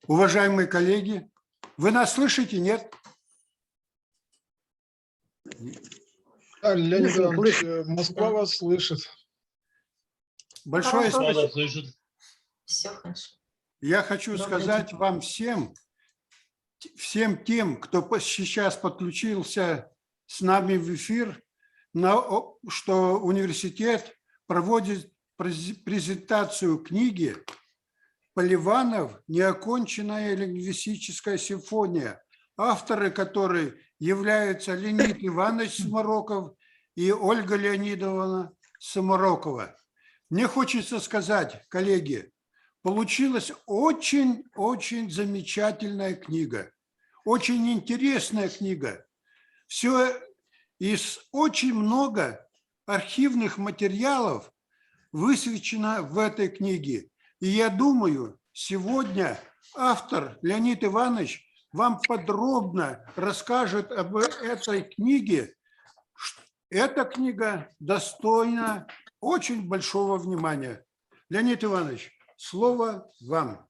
Уважаемые коллеги, вы нас слышите, нет? Да, Леонид Иванович, Москва вас слышит. Большое спасибо. Все хорошо. Я хочу Добрый сказать день. вам всем тем, кто сейчас подключился с нами в эфир, что университет проводит презентацию книги «Поливанов. Неоконченная лингвистическая симфония», авторы которой являются Леонид Иванович Самороков и Ольга Леонидовна Саморокова. Мне хочется сказать, коллеги, получилась очень-очень замечательная книга, очень интересная книга. Все из очень много архивных материалов высвечено в этой книге. И я думаю, сегодня автор Леонид Иванович вам подробно расскажет об этой книге. Эта книга достойна очень большого внимания. Леонид Иванович, слово вам.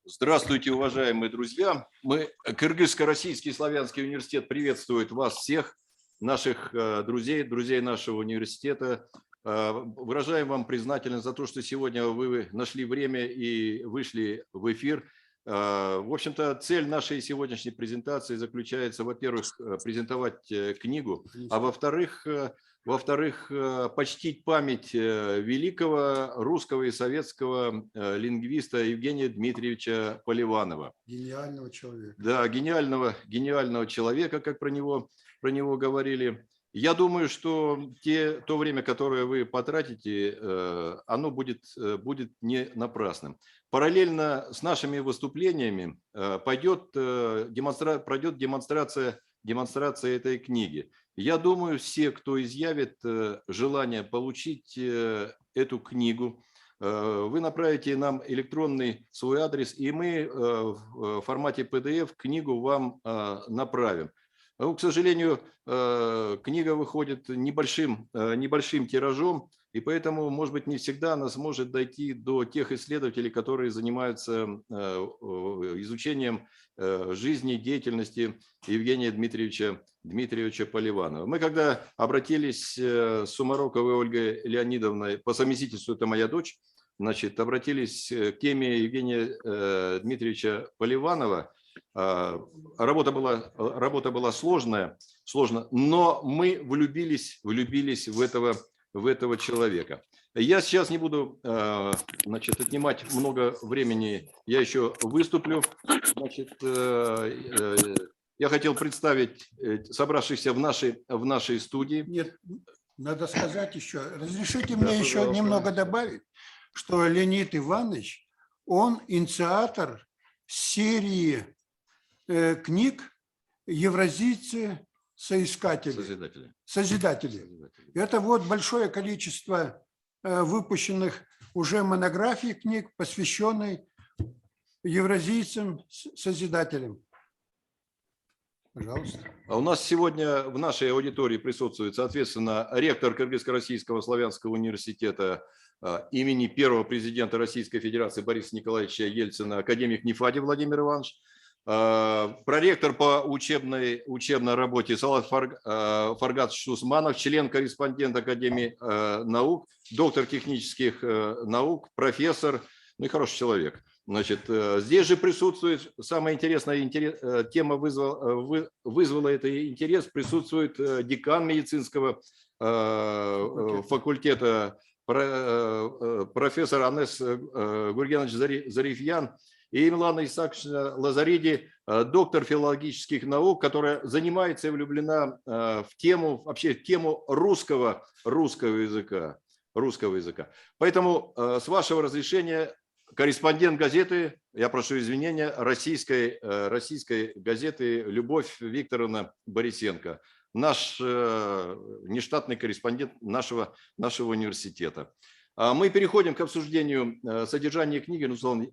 Здравствуйте, уважаемые друзья. Кыргызско-Российский славянский университет приветствует вас всех, наших друзей нашего университета. Выражаем вам признательность за то, что сегодня вы нашли время и вышли в эфир. В общем-то, цель нашей сегодняшней презентации заключается, во-первых, презентовать книгу, а во-вторых, почтить память великого русского и советского лингвиста Евгения Дмитриевича Поливанова. Гениального человека. Да, гениального человека, как про него говорили. Я думаю, что то время, которое вы потратите, оно будет не напрасным. Параллельно с нашими выступлениями пройдет демонстрация этой книги. Я думаю, все, кто изъявит желание получить эту книгу, вы направите нам электронный свой адрес, и мы в формате PDF книгу вам направим. Но, к сожалению, книга выходит небольшим тиражом, и поэтому, может быть, не всегда она сможет дойти до тех исследователей, которые занимаются изучением жизни, деятельности Евгения Дмитриевича Поливанова. Мы когда обратились с Сумароковой Ольгой Леонидовной, по совместительству это моя дочь, обратились к теме Евгения Дмитриевича Поливанова. Работа была сложная, но мы влюбились в этого человека. Я сейчас не буду отнимать много времени, я еще выступлю. Я хотел представить собравшихся в нашей студии. Нет, надо сказать еще, разрешите мне еще немного добавить, что Леонид Иванович, он инициатор серии книг «Евразийцы соискатели». Созидатели. Это вот большое количество выпущенных уже монографий книг, посвященных евразийцам-созидателям. Пожалуйста. У нас сегодня в нашей аудитории присутствует, соответственно, ректор Кыргызско-Российского славянского университета имени первого президента Российской Федерации Бориса Николаевича Ельцина, академик Нефади Владимир Иванович, проректор по учебной работе Салат Фаргатович Усманов, член-корреспондент Академии наук, доктор технических наук, профессор, ну и хороший человек. Здесь же присутствует, самая интересная тема вызвала этот интерес, присутствует декан медицинского факультета, профессор Анес Гургенович Зарифьян, и Милана Исааковна Лазариди, доктор филологических наук, которая занимается и влюблена в тему русского языка. Поэтому, с вашего разрешения, корреспондент газеты, я прошу извинения, российской газеты Любовь Викторовна Борисенко, наш нештатный корреспондент нашего университета. Мы переходим к обсуждению содержания книги.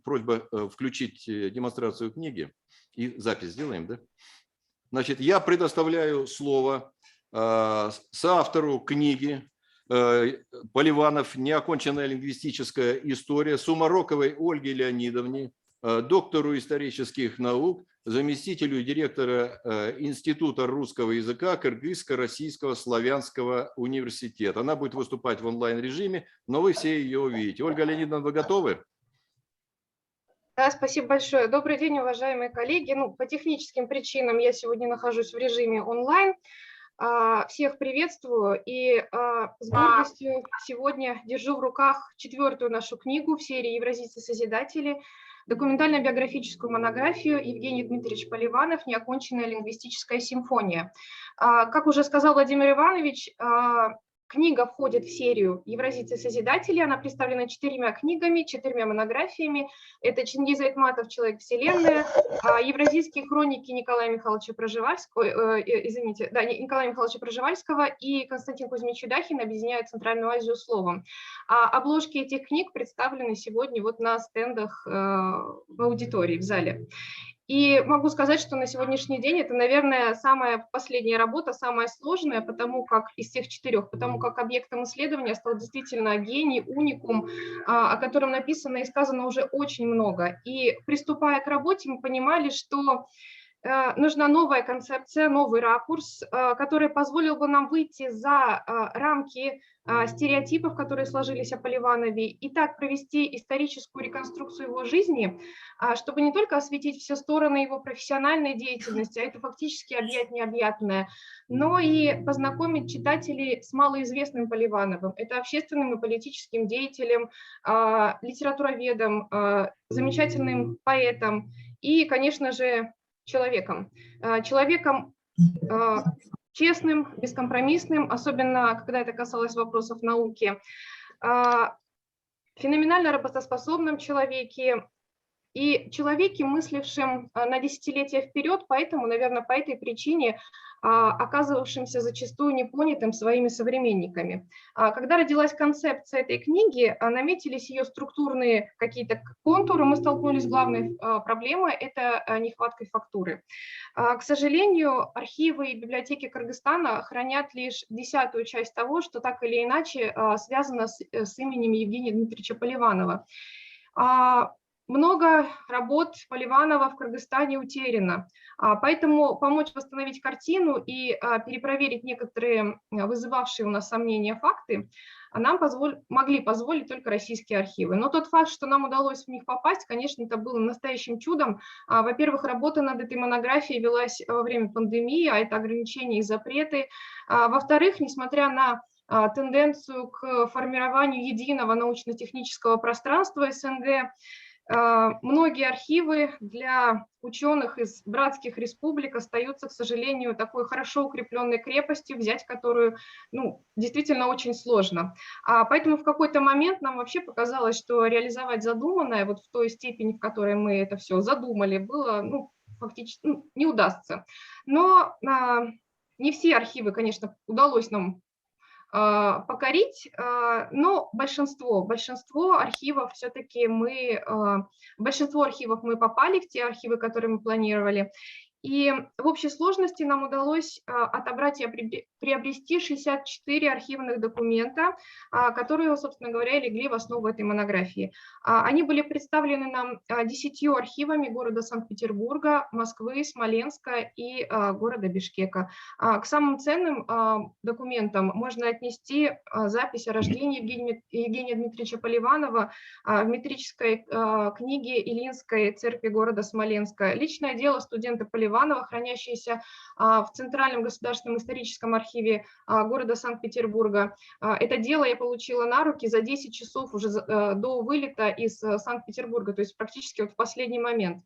Просьба включить демонстрацию книги. И запись сделаем, да? Я предоставляю слово соавтору книги, Поливанов, неоконченная лингвистическая история, Сумароковой Ольге Леонидовне, доктору исторических наук, заместителю директора Института русского языка Кыргызско-Российского славянского университета. Она будет выступать в онлайн-режиме, но вы все ее увидите. Ольга Леонидовна, вы готовы? Да, спасибо большое. Добрый день, уважаемые коллеги. По техническим причинам я сегодня нахожусь в режиме онлайн. Всех приветствую и с гордостью сегодня держу в руках 4-ю нашу книгу в серии «Евразийцы-созидатели», документально-биографическую монографию Евгений Дмитриевич Поливанов «Неоконченная лингвистическая симфония». Как уже сказал Владимир Иванович, книга входит в серию «Евразийцы-созидатели». Она представлена 4 книгами, 4 монографиями. Это Чингиз Айтматов «Человек Вселенная», «Евразийские хроники» Николая Михайловича Проживальского, Николая Михайловича Проживальского и Константин Кузьмич Юдахин «Объединяют Центральную Азию словом». Обложки этих книг представлены сегодня на стендах в аудитории, в зале. И могу сказать, что на сегодняшний день это, наверное, самая последняя работа, самая сложная, потому как из всех 4, потому как объектом исследования стал действительно гений, уникум, о котором написано и сказано уже очень много. И приступая к работе, мы понимали, что нужна новая концепция, новый ракурс, который позволил бы нам выйти за рамки стереотипов, которые сложились о Поливанове, и так провести историческую реконструкцию его жизни, чтобы не только осветить все стороны его профессиональной деятельности, а это фактически объять необъятное, но и познакомить читателей с малоизвестным Поливановым. Это общественным и политическим деятелем, литературоведом, замечательным поэтом и, конечно же, человеком честным, бескомпромиссным, особенно когда это касалось вопросов науки, феноменально работоспособном человеке и человеке, мыслившем на десятилетия вперед, поэтому, наверное, по этой причине оказывавшимся зачастую непонятым своими современниками. Когда родилась концепция этой книги, наметились ее структурные какие-то контуры, мы столкнулись с главной проблемой – это нехваткой фактуры. К сожалению, архивы и библиотеки Кыргызстана хранят лишь 10-ю часть того, что так или иначе связано с именем Евгения Дмитриевича Поливанова. Много работ Поливанова в Кыргызстане утеряно, поэтому помочь восстановить картину и перепроверить некоторые вызывавшие у нас сомнения факты нам могли позволить только российские архивы. Но тот факт, что нам удалось в них попасть, конечно, это было настоящим чудом. Во-первых, работа над этой монографией велась во время пандемии, а это ограничения и запреты. Во-вторых, несмотря на тенденцию к формированию единого научно-технического пространства СНГ, многие архивы для ученых из братских республик остаются, к сожалению, такой хорошо укрепленной крепостью, взять которую действительно очень сложно. Поэтому в какой-то момент нам вообще показалось, что реализовать задуманное в той степени, в которой мы это все задумали, было фактически не удастся. Но не все архивы, конечно, удалось нам покорить, но большинство архивов все-таки большинство архивов мы попали в те архивы, которые мы планировали. И в общей сложности нам удалось отобрать и приобрести 64 архивных документа, которые, собственно говоря, легли в основу этой монографии. Они были представлены нам 10 архивами города Санкт-Петербурга, Москвы, Смоленска и города Бишкека. К самым ценным документам можно отнести запись о рождении Евгения Дмитриевича Поливанова в метрической книге Илинской церкви города Смоленска, личное дело студента Поливанова, хранящееся в Центральном государственном историческом архиве города Санкт-Петербурга. Это дело я получила на руки за 10 часов уже до вылета из Санкт-Петербурга, то есть практически в последний момент.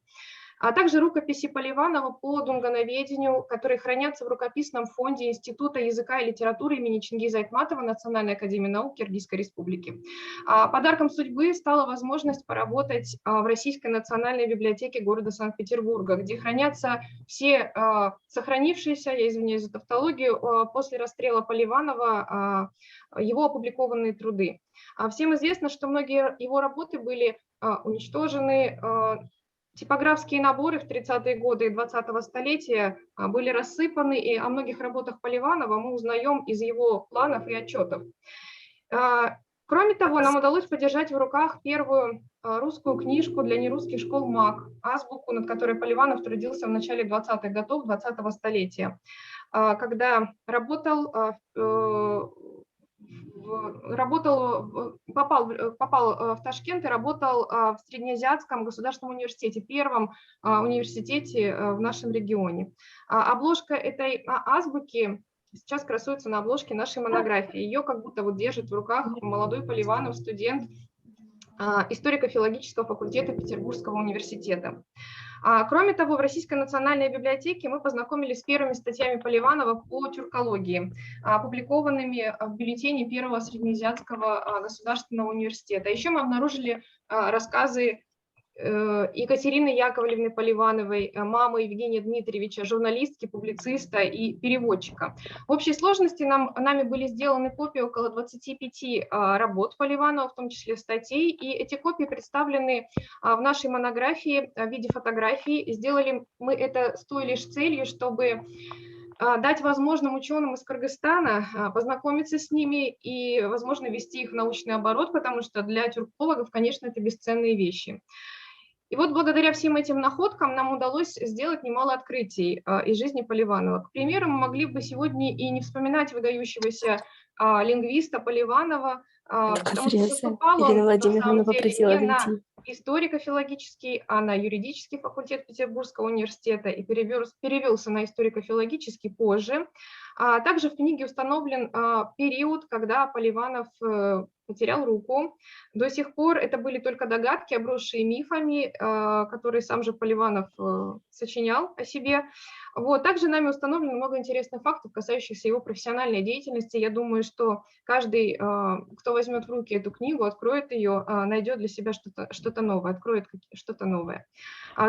А также рукописи Поливанова по дунгановедению, которые хранятся в рукописном фонде Института языка и литературы имени Чингиза Айтматова Национальной академии наук Киргизской республики. Подарком судьбы стала возможность поработать в Российской национальной библиотеке города Санкт-Петербурга, где хранятся все сохранившиеся, я извиняюсь за тавтологию, после расстрела Поливанова его опубликованные труды. Всем известно, что многие его работы были уничтожены. Типографские наборы в 30-е годы 20-го столетия были рассыпаны, и о многих работах Поливанова мы узнаем из его планов и отчетов. Кроме того, нам удалось подержать в руках первую русскую книжку для нерусских школ МАК, азбуку, над которой Поливанов трудился в начале 20-х годов 20-го столетия, когда попал в Ташкент и работал в Среднеазиатском государственном университете, первом университете в нашем регионе. Обложка этой азбуки сейчас красуется на обложке нашей монографии. Ее как будто вот держит в руках молодой Поливанов, студент историко-филологического факультета Петербургского университета. Кроме того, в Российской национальной библиотеке мы познакомились с первыми статьями Поливанова по тюркологии, опубликованными в бюллетене Первого Среднеазиатского государственного университета. Еще мы обнаружили рассказы Екатерины Яковлевны Поливановой, мамы Евгения Дмитриевича, журналистки, публициста и переводчика. В общей сложности нами были сделаны копии около 25 работ Поливанова, в том числе статей, и эти копии представлены в нашей монографии в виде фотографий. Сделали мы это с той лишь целью, чтобы дать возможным ученым из Кыргызстана познакомиться с ними и, возможно, вести их в научный оборот, потому что для тюркологов, конечно, это бесценные вещи. И вот благодаря всем этим находкам нам удалось сделать немало открытий из жизни Поливанова. К примеру, мы могли бы сегодня и не вспоминать выдающегося лингвиста Поливанова, потому что поступал он, на самом деле, не на историко-филологический, а на юридический факультет Петербургского университета и перевелся на историко-филологический позже. Также в книге установлен период, когда Поливанов потерял руку. До сих пор это были только догадки, обросшие мифами, которые сам же Поливанов сочинял о себе. Вот. Также нами установлено много интересных фактов, касающихся его профессиональной деятельности. Я думаю, что каждый, кто возьмет в руки эту книгу, откроет ее, найдет для себя что-то новое, откроет что-то новое.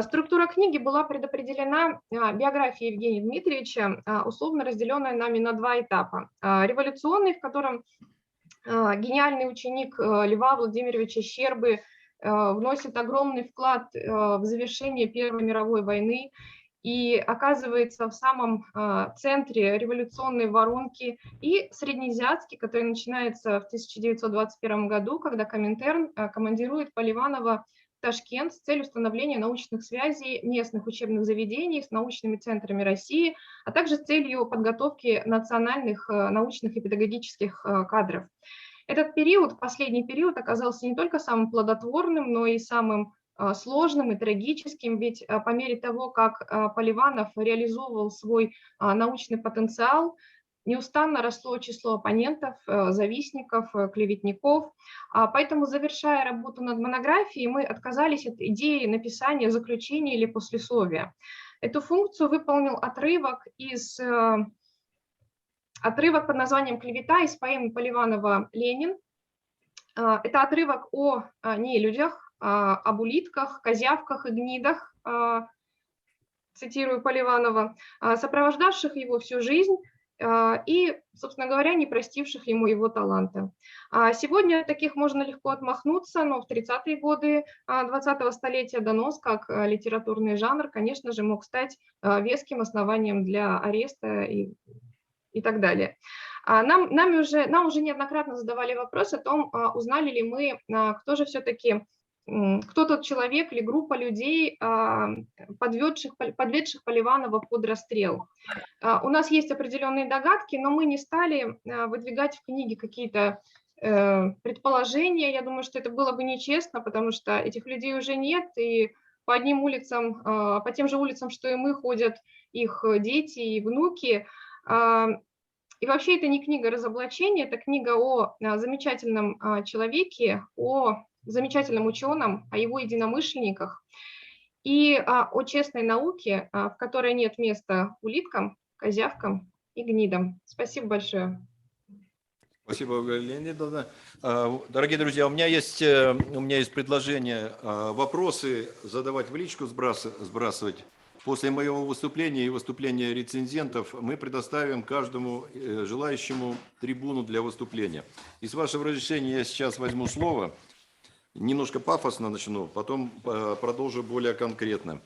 Структура книги была предопределена биографией Евгения Дмитриевича, условно разделенная нами на два этапа. Революционный, в котором гениальный ученик Льва Владимировича Щербы вносит огромный вклад в завершение Первой мировой войны и оказывается в самом центре революционной воронки, и среднеазиатский, который начинается в 1921 году, когда Коминтерн командирует Поливанова в Ташкент с целью установления научных связей местных учебных заведений с научными центрами России, а также с целью подготовки национальных научных и педагогических кадров. Этот период, последний период, оказался не только самым плодотворным, но и самым сложным и трагическим, ведь по мере того, как Поливанов реализовывал свой научный потенциал, неустанно росло число оппонентов, завистников, клеветников. Поэтому, завершая работу над монографией, мы отказались от идеи написания заключения или послесловия. Эту функцию выполнил отрывок под названием «Клевета» из поэмы Поливанова «Ленин». Это отрывок о нелюдях, об улитках, козявках и гнидах, цитирую Поливанова, сопровождавших его всю жизнь и, собственно говоря, не простивших ему его таланта. Сегодня от таких можно легко отмахнуться, но в 30-е годы 20-го столетия донос, как литературный жанр, конечно же, мог стать веским основанием для ареста и так далее. Нам уже неоднократно задавали вопрос о том, узнали ли мы, кто тот человек или группа людей, подведших Поливанова под расстрел. У нас есть определенные догадки, но мы не стали выдвигать в книге какие-то предположения. Я думаю, что это было бы нечестно, потому что этих людей уже нет, и по тем же улицам, что и мы, ходят их дети и внуки. И вообще это не книга разоблачения, это книга о замечательном человеке, о замечательном ученом, о его единомышленниках и о честной науке, в которой нет места улиткам, козявкам и гнидам. Спасибо большое. Спасибо, Галина Леонидовна. Дорогие друзья, у меня есть предложение вопросы задавать в личку, сбрасывать. После моего выступления и выступления рецензентов мы предоставим каждому желающему трибуну для выступления. И с вашего разрешения я сейчас возьму слово. Немножко пафосно начну, потом продолжу более конкретно.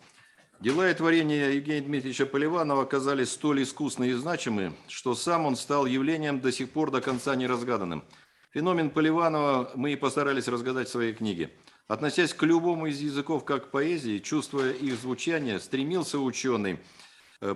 Дела и творения Евгения Дмитриевича Поливанова оказались столь искусны и значимы, что сам он стал явлением до сих пор до конца неразгаданным. В Феномен Поливанова мы и постарались разгадать в своей книге. Относясь к любому из языков как к поэзии, чувствуя их звучание, стремился ученый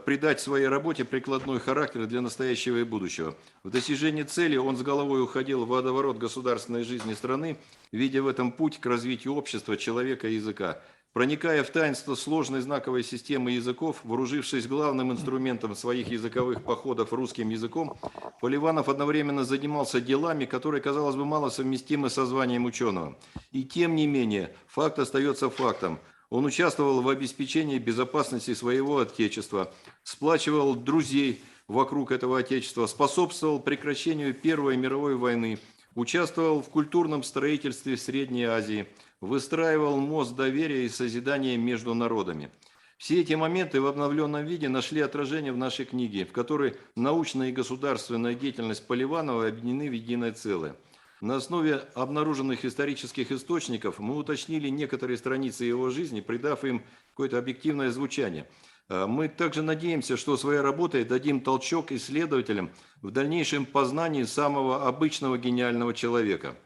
придать своей работе прикладной характер для настоящего и будущего. В достижении цели он с головой уходил в водоворот государственной жизни страны, видя в этом путь к развитию общества, человека и языка. Проникая в таинство сложной знаковой системы языков, вооружившись главным инструментом своих языковых походов русским языком, Поливанов одновременно занимался делами, которые, казалось бы, мало совместимы со званием ученого. И тем не менее, факт остается фактом. Он участвовал в обеспечении безопасности своего отечества, сплачивал друзей вокруг этого отечества, способствовал прекращению Первой мировой войны, участвовал в культурном строительстве Средней Азии, выстраивал мост доверия и созидания между народами. Все эти моменты в обновленном виде нашли отражение в нашей книге, в которой научная и государственная деятельность Поливанова объединены в единое целое. На основе обнаруженных исторических источников мы уточнили некоторые страницы его жизни, придав им какое-то объективное звучание. Мы также надеемся, что своей работой дадим толчок исследователям в дальнейшем познании самого обычного гениального человека.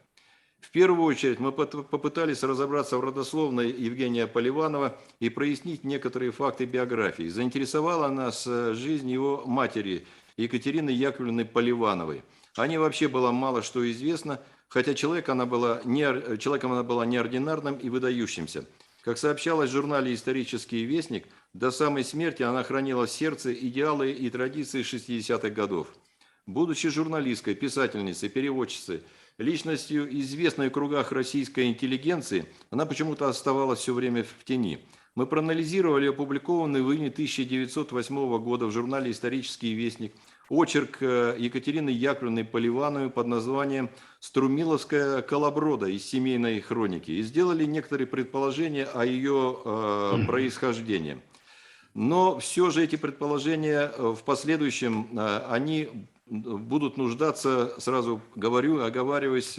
В первую очередь мы попытались разобраться в родословной Евгения Поливанова и прояснить некоторые факты биографии. Заинтересовала нас жизнь его матери Екатерины Яковлевны Поливановой. О ней вообще было мало что известно, хотя человеком она была неординарным и выдающимся. Как сообщалось в журнале «Исторический вестник», до самой смерти она хранила в сердце идеалы и традиции 60-х годов. Будучи журналисткой, писательницей, переводчицей, личностью, известной в кругах российской интеллигенции, она почему-то оставалась все время в тени. Мы проанализировали опубликованный в июне 1908 года в журнале «Исторический вестник» очерк Екатерины Яковлевны Поливановой под названием «Струмиловская колоброда» из семейной хроники и сделали некоторые предположения о ее происхождении. Но все же эти предположения в последующем, они будут нуждаться, сразу говорю, оговариваясь,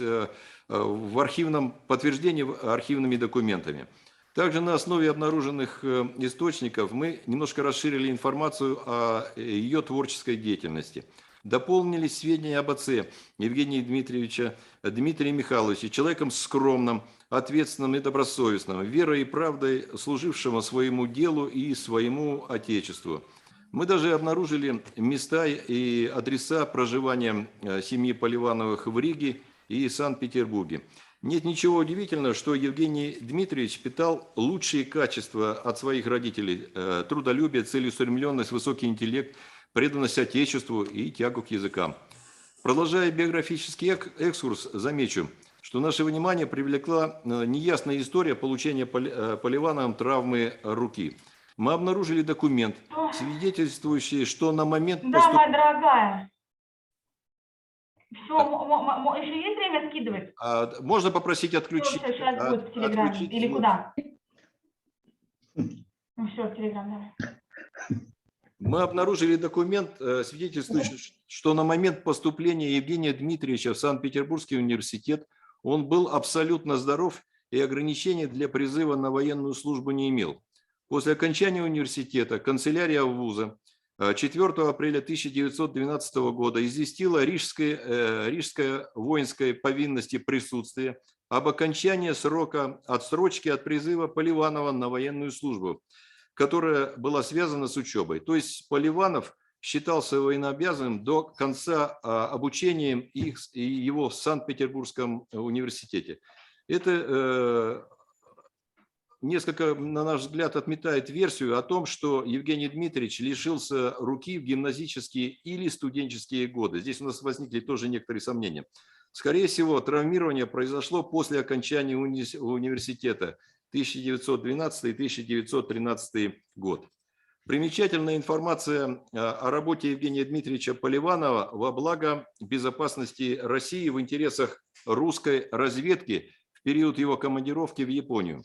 в архивном подтверждении архивными документами. Также на основе обнаруженных источников мы немножко расширили информацию о ее творческой деятельности. Дополнились сведения об отце Евгения Дмитриевича, Дмитрия Михайловича, человеком скромным, ответственным и добросовестным, верой и правдой служившим своему делу и своему отечеству. Мы даже обнаружили места и адреса проживания семьи Поливановых в Риге и Санкт-Петербурге. Нет ничего удивительного, что Евгений Дмитриевич питал лучшие качества от своих родителей – трудолюбие, целеустремленность, высокий интеллект, преданность Отечеству и тягу к языкам. Продолжая биографический экскурс, замечу, что наше внимание привлекла неясная история получения Поливановым травмы руки. Мы обнаружили документ, свидетельствующий, что на момент Да, моя дорогая. Все, еще есть время скидывать? Можно попросить отключить? Все, сейчас будет в Телеграме. Или звук. куда? Ну все, в Телеграм давай. Мы обнаружили документ, свидетельствующий, что на момент поступления Евгения Дмитриевича в Санкт-Петербургский университет он был абсолютно здоров и ограничений для призыва на военную службу не имел. После окончания университета канцелярия вуза 4 апреля 1912 года известила рижское воинской повинности присутствия об окончании срока отсрочки от призыва Поливанова на военную службу, которая была связана с учебой. То есть Поливанов считался военнообязанным до конца обучения его в Санкт-Петербургском университете. Это несколько, на наш взгляд, отметает версию о том, что Евгений Дмитриевич лишился руки в гимназические или студенческие годы. Здесь у нас возникли тоже некоторые сомнения. Скорее всего, травмирование произошло после окончания университета 1912-1913 год. Примечательная информация о работе Евгения Дмитриевича Поливанова во благо безопасности России в интересах русской разведки в период его командировки в Японию.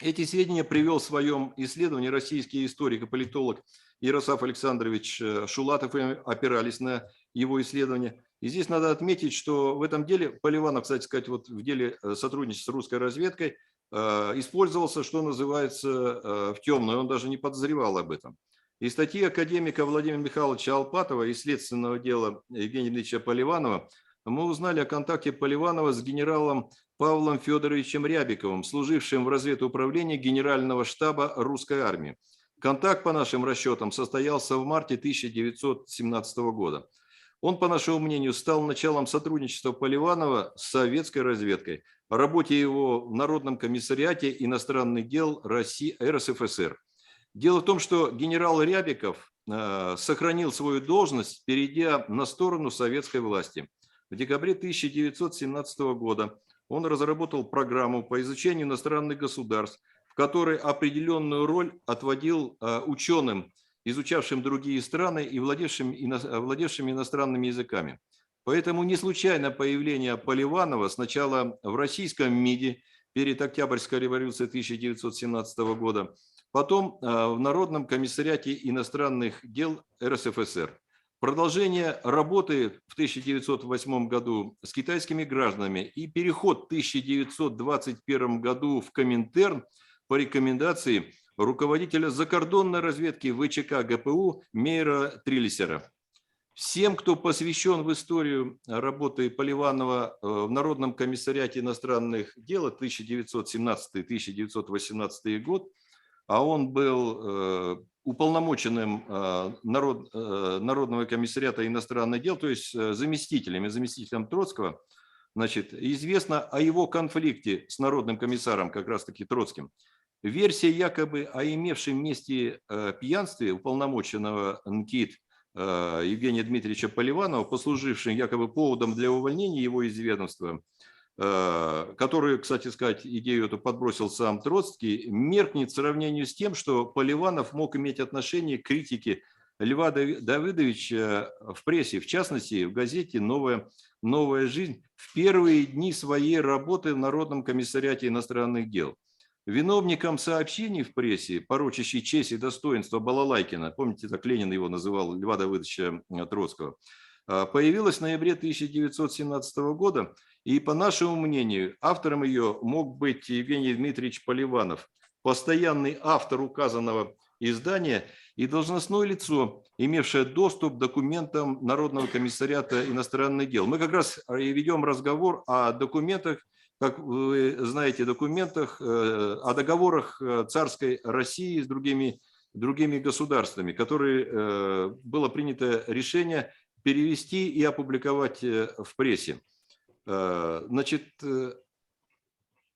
Эти сведения привел в своем исследовании российский историк и политолог Ярослав Александрович Шулатов, и опирались на его исследования. И здесь надо отметить, что в этом деле Поливанов, кстати сказать, вот в деле сотрудничества с русской разведкой использовался, что называется, в темную, он даже не подозревал об этом. И статьи академика Владимира Михайловича Алпатова из следственного дела Евгения Ильича Поливанова мы узнали о контакте Поливанова с генералом Павлом Федоровичем Рябиковым, служившим в разведуправлении Генерального штаба русской армии. Контакт, по нашим расчетам, состоялся в марте 1917 года. Он, по нашему мнению, стал началом сотрудничества Поливанова с советской разведкой, о работе его в Народном комиссариате иностранных дел России РСФСР. Дело в том, что генерал Рябиков сохранил свою должность, перейдя на сторону советской власти. В декабре 1917 года он разработал программу по изучению иностранных государств, в которой определенную роль отводил ученым, изучавшим другие страны и владевшими иностранными языками. Поэтому не случайно появление Поливанова сначала в российском МИДе перед Октябрьской революцией 1917 года, потом в Народном комиссариате иностранных дел РСФСР. Продолжение работы в 1908 году с китайскими гражданами и переход в 1921 году в Коминтерн по рекомендации руководителя закордонной разведки ВЧК ГПУ Мейера Триллисера. Всем, кто посвящен в историю работы Поливанова в Народном комиссариате иностранных дел 1917-1918 год, а он был уполномоченным Народного комиссариата иностранных дел, то есть заместителем Троцкого, значит, известно о его конфликте с народным комиссаром, как раз-таки Троцким. Версия якобы о имевшем месте пьянстве уполномоченного НКИД Евгения Дмитриевича Поливанова, послужившим якобы поводом для увольнения его из ведомства, который, кстати сказать, идею эту подбросил сам Троцкий, меркнет в сравнении с тем, что Поливанов мог иметь отношение к критике Льва Давыдовича в прессе, в частности, в газете «Новая жизнь» в первые дни своей работы в Народном комиссариате иностранных дел. Виновником сообщений в прессе, порочащей честь и достоинство Балалайкина, помните, так Ленин его называл, Льва Давыдовича Троцкого, появилась в ноябре 1917 года, и, по нашему мнению, автором ее мог быть Евгений Дмитриевич Поливанов, постоянный автор указанного издания и должностное лицо, имевшее доступ к документам Народного комиссариата иностранных дел. Мы как раз и ведем разговор о документах, как вы знаете, о договорах царской России с другими государствами, которые было принято решение перевести и опубликовать в прессе. Значит,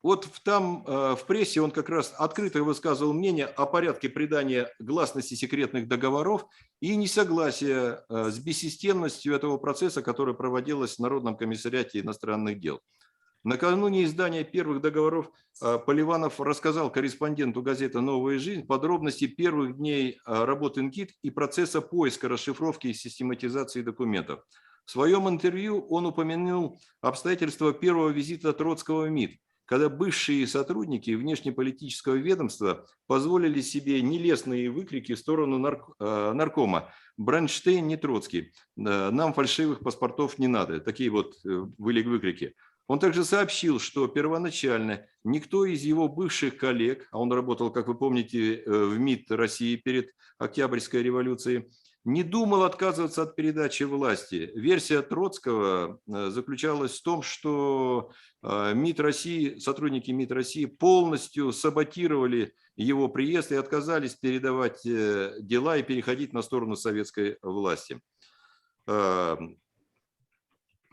вот там в прессе он как раз открыто высказывал мнение о порядке придания гласности секретных договоров и несогласия с бессистемностью этого процесса, который проводилось в Народном комиссариате иностранных дел. Накануне издания первых договоров Поливанов рассказал корреспонденту газеты «Новая жизнь» подробности первых дней работы НКИД и процесса поиска, расшифровки и систематизации документов. В своем интервью он упомянул обстоятельства первого визита Троцкого в МИД, когда бывшие сотрудники внешнеполитического ведомства позволили себе нелестные выкрики в сторону наркома: «Бронштейн не Троцкий, нам фальшивых паспортов не надо». Такие вот были выкрики. Он также сообщил, что первоначально никто из его бывших коллег, а он работал, как вы помните, в МИД России перед Октябрьской революцией, не думал отказываться от передачи власти. Версия Троцкого заключалась в том, что МИД России, сотрудники МИД России полностью саботировали его приезд и отказались передавать дела и переходить на сторону советской власти.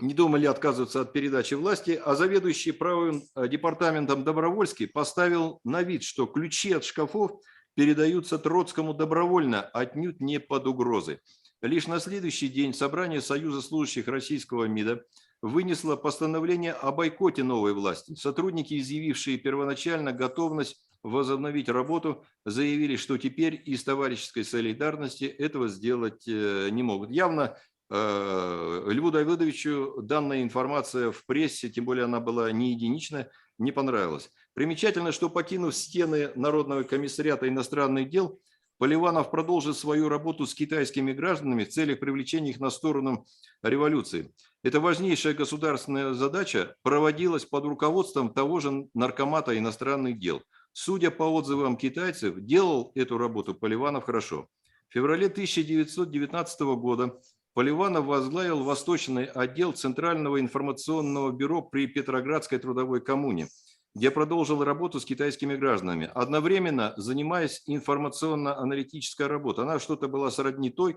Не думали отказываться от передачи власти, а заведующий правым департаментом Добровольский поставил на вид, что ключи от шкафов передаются Троцкому добровольно, отнюдь не под угрозой. Лишь на следующий день собрание Союза служащих российского МИДа вынесло постановление о бойкоте новой власти. Сотрудники, изъявившие первоначально готовность возобновить работу, заявили, что теперь из товарищеской солидарности этого сделать не могут. Явно Льву Давыдовичу данная информация в прессе, тем более она была не единичная, не понравилась. Примечательно, что, покинув стены Народного комиссариата иностранных дел, Поливанов продолжит свою работу с китайскими гражданами в целях привлечения их на сторону революции. Эта важнейшая государственная задача проводилась под руководством того же наркомата иностранных дел. Судя по отзывам китайцев, делал эту работу Поливанов хорошо. В феврале 1919 года Поливанов возглавил восточный отдел Центрального информационного бюро при Петроградской трудовой коммуне, где продолжил работу с китайскими гражданами, одновременно занимаясь информационно-аналитической работой. Она что-то была сродни той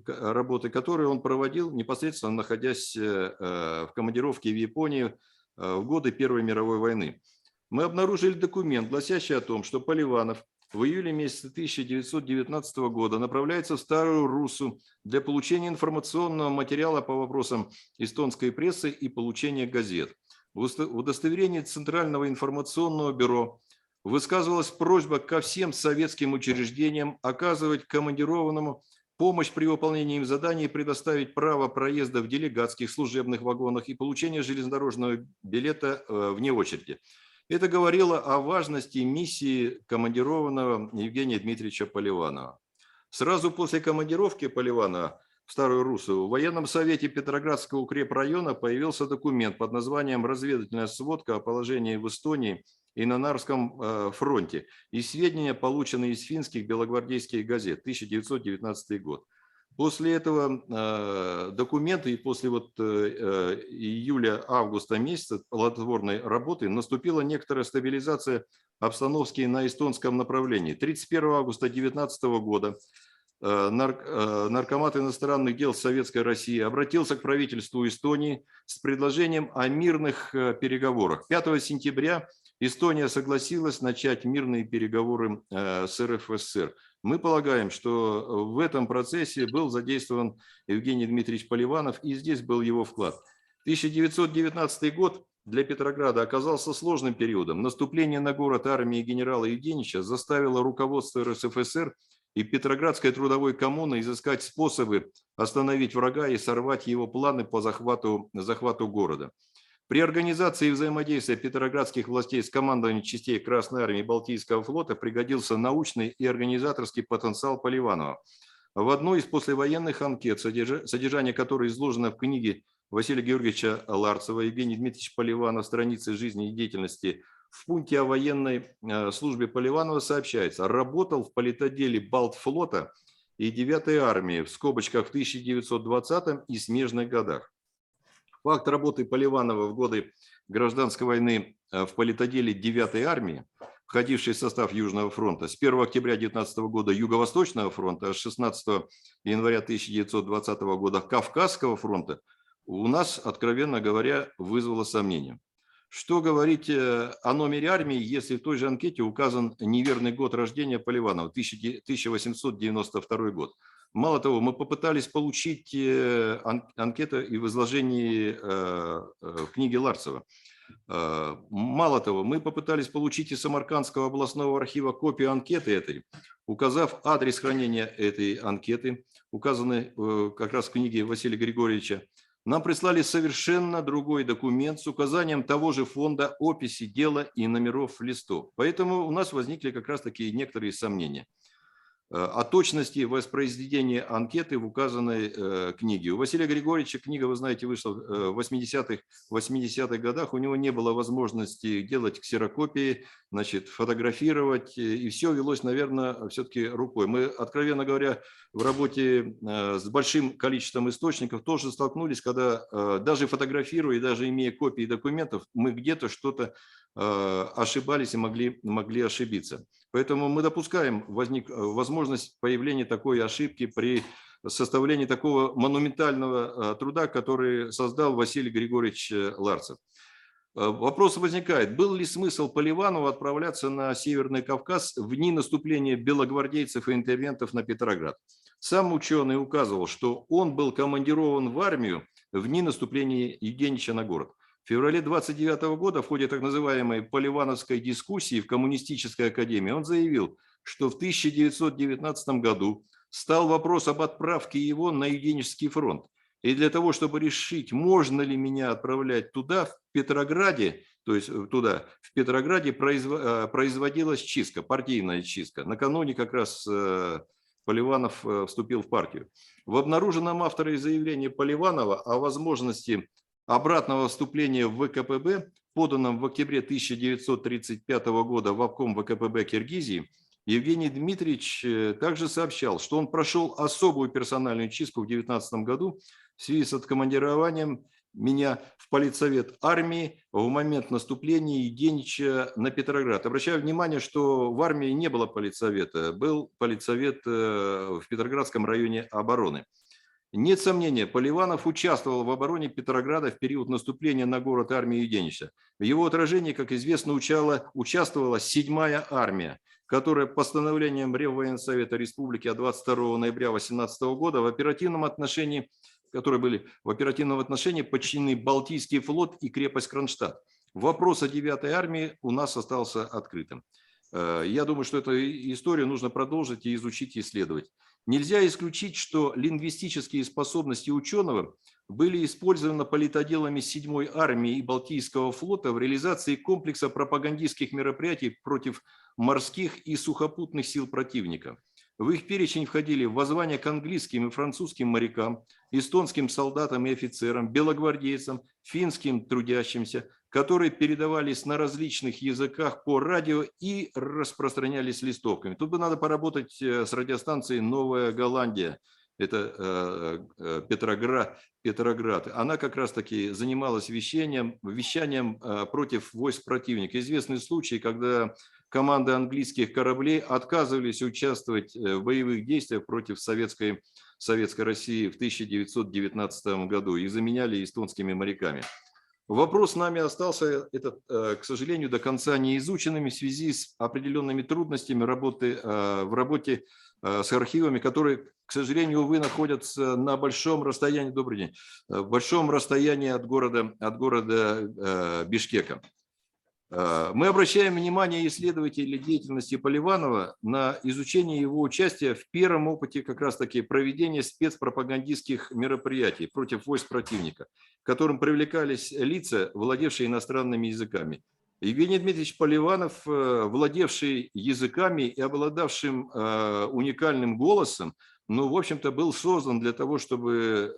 работы, которую он проводил, непосредственно находясь в командировке в Японии в годы Первой мировой войны. Мы обнаружили документ, гласящий о том, что Поливанов в июле месяце 1919 года направляется в Старую Руссу для получения информационного материала по вопросам эстонской прессы и получения газет. В удостоверении Центрального информационного бюро высказывалась просьба ко всем советским учреждениям оказывать командированному помощь при выполнении им заданий, предоставить право проезда в делегатских служебных вагонах и получения железнодорожного билета вне очереди. Это говорило о важности миссии командированного Евгения Дмитриевича Поливанова. Сразу после командировки Поливанова в Старую Руссу в военном совете Петроградского укрепрайона появился документ под названием «Разведывательная сводка о положении в Эстонии и на Нарвском фронте» и сведения, полученные из финских белогвардейских газет, 1919 год. После этого документа и после июля-августа месяца плодотворной работы наступила некоторая стабилизация обстановки на эстонском направлении. 31 августа 2019 года Наркомат иностранных дел Советской России обратился к правительству Эстонии с предложением о мирных переговорах. 5 сентября Эстония согласилась начать мирные переговоры с РФСР. Мы полагаем, что в этом процессе был задействован Евгений Дмитриевич Поливанов, и здесь был его вклад. 1919 год для Петрограда оказался сложным периодом. Наступление на город армии генерала Евгеньевича заставило руководство РСФСР и Петроградской трудовой коммуны изыскать способы остановить врага и сорвать его планы по захвату города. При организации взаимодействия петроградских властей с командованием частей Красной Армии и Балтийского флота пригодился научный и организаторский потенциал Поливанова. В одной из послевоенных анкет, содержание которой изложено в книге Василия Георгиевича Ларцева «Евгений Дмитриевич Поливанов. Страницы жизни и деятельности», в пункте о военной службе Поливанова сообщается: работал в политотделе Балтфлота и 9-й армии, в скобочках, в 1920 и смежных годах. Факт работы Поливанова в годы гражданской войны в политотделе 9-й армии, входившей в состав Южного фронта, с 1 октября 1919 года Юго-Восточного фронта, а с 16 января 1920 года Кавказского фронта, у нас, откровенно говоря, вызвало сомнение. Что говорить о номере армии, если в той же анкете указан неверный год рождения Поливанова, 1892 год? Мало того, мы попытались получить анкету и в изложении в книге Ларцева. Мало того, мы попытались получить из Самаркандского областного архива копию анкеты этой, указав адрес хранения этой анкеты, указанный как раз в книге Василия Григорьевича. Нам прислали совершенно другой документ с указанием того же фонда, описи дела и номеров листов. Поэтому у нас возникли как раз такие некоторые сомнения о точности воспроизведения анкеты в указанной книге. У Василия Григорьевича книга, вы знаете, вышла в 80-х годах. У него не было возможности делать ксерокопии, значит, фотографировать. И все велось, наверное, все-таки рукой. Мы, откровенно говоря, в работе с большим количеством источников тоже столкнулись, когда даже фотографируя, даже имея копии документов, мы где-то что-то ошибались и могли ошибиться. Поэтому мы допускаем возможность появления такой ошибки при составлении такого монументального труда, который создал Василий Григорьевич Ларцев. Вопрос возникает: был ли смысл Поливанову отправляться на Северный Кавказ в дни наступления белогвардейцев и интервентов на Петроград? Сам ученый указывал, что он был командирован в армию в дни наступления Евгеньевича на город. В феврале 1929 года в ходе так называемой поливановской дискуссии в Коммунистической академии он заявил, что в 1919 году стал вопрос об отправке его на Евгеньевский фронт. И для того, чтобы решить, можно ли меня отправлять туда, в Петрограде, то есть туда, в Петрограде производилась чистка, партийная чистка. Накануне как раз Поливанов вступил в партию. В обнаруженном авторе заявлении Поливанова о возможности обратного вступления в ВКПБ, поданном в октябре 1935 года в обком ВКПБ Киргизии, Евгений Дмитриевич также сообщал, что он прошел особую персональную чистку в 2019 году в связи с откомандированием меня в политсовет армии в момент наступления Евгеньевича на Петроград. Обращаю внимание, что в армии не было политсовета, был политсовет в Петроградском районе обороны. Нет сомнения, Поливанов участвовал в обороне Петрограда в период наступления на город армии Евгеньевича. В его отражении, как известно, участвовала 7-я армия, которая постановлением Реввоенсовета Республики от 22 ноября 2018 года в оперативном отношении, которые были в оперативном отношении подчинены Балтийский флот и крепость Кронштадт. Вопрос о 9-й армии у нас остался открытым. Я думаю, что эту историю нужно продолжить и изучить, и исследовать. Нельзя исключить, что лингвистические способности ученого были использованы политотделами 7-й армии и Балтийского флота в реализации комплекса пропагандистских мероприятий против морских и сухопутных сил противника. В их перечень входили воззвания к английским и французским морякам, эстонским солдатам и офицерам, белогвардейцам, финским трудящимся, которые передавались на различных языках по радио и распространялись листовками. Тут бы надо поработать с радиостанцией «Новая Голландия». Это Петроград. Она как раз-таки занималась вещанием против войск противника. Известный случай, когда команды английских кораблей отказывались участвовать в боевых действиях против Советской России в 1919 году и заменяли эстонскими моряками. Вопрос нами остался, к сожалению, до конца не изученным в связи с определенными трудностями в работе с архивами, которые, к сожалению, увы, находятся на большом расстоянии, добрый день, в большом расстоянии от города Бишкека. Мы обращаем внимание исследователей деятельности Поливанова на изучение его участия в первом опыте как раз-таки проведения спецпропагандистских мероприятий против войск противника, к которым привлекались лица, владевшие иностранными языками. Евгений Дмитриевич Поливанов, владевший языками и обладавшим уникальным голосом, ну, в общем-то, был создан для того, чтобы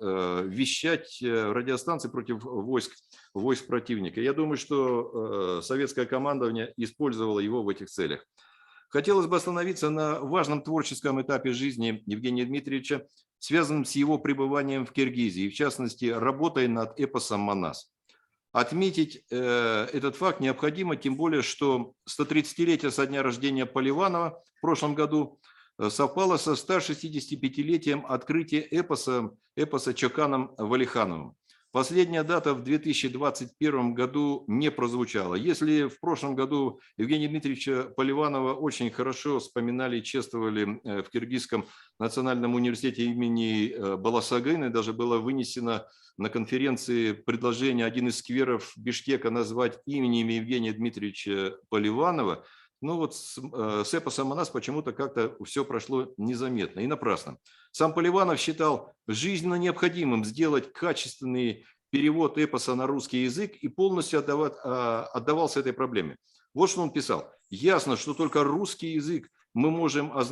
вещать радиостанции против войск противника. Я думаю, что советское командование использовало его в этих целях. Хотелось бы остановиться на важном творческом этапе жизни Евгения Дмитриевича, связанном с его пребыванием в Киргизии, в частности, работой над эпосом «Манас». Отметить этот факт необходимо, тем более, что 130-летие со дня рождения Поливанова в прошлом году совпало со 165-летием открытия эпоса Чоканом Валихановым. Последняя дата в 2021 году не прозвучала. Если в прошлом году Евгения Дмитриевича Поливанова очень хорошо вспоминали и чествовали в Киргизском национальном университете имени Баласагына, даже было вынесено на конференции предложение один из скверов Бишкека назвать именем Евгения Дмитриевича Поливанова, ну вот с эпосом «Манас» почему-то как-то все прошло незаметно и напрасно. Сам Поливанов считал жизненно необходимым сделать качественный перевод эпоса на русский язык и полностью отдавался этой проблеме. Вот что он писал. «Ясно, что только русский язык мы можем с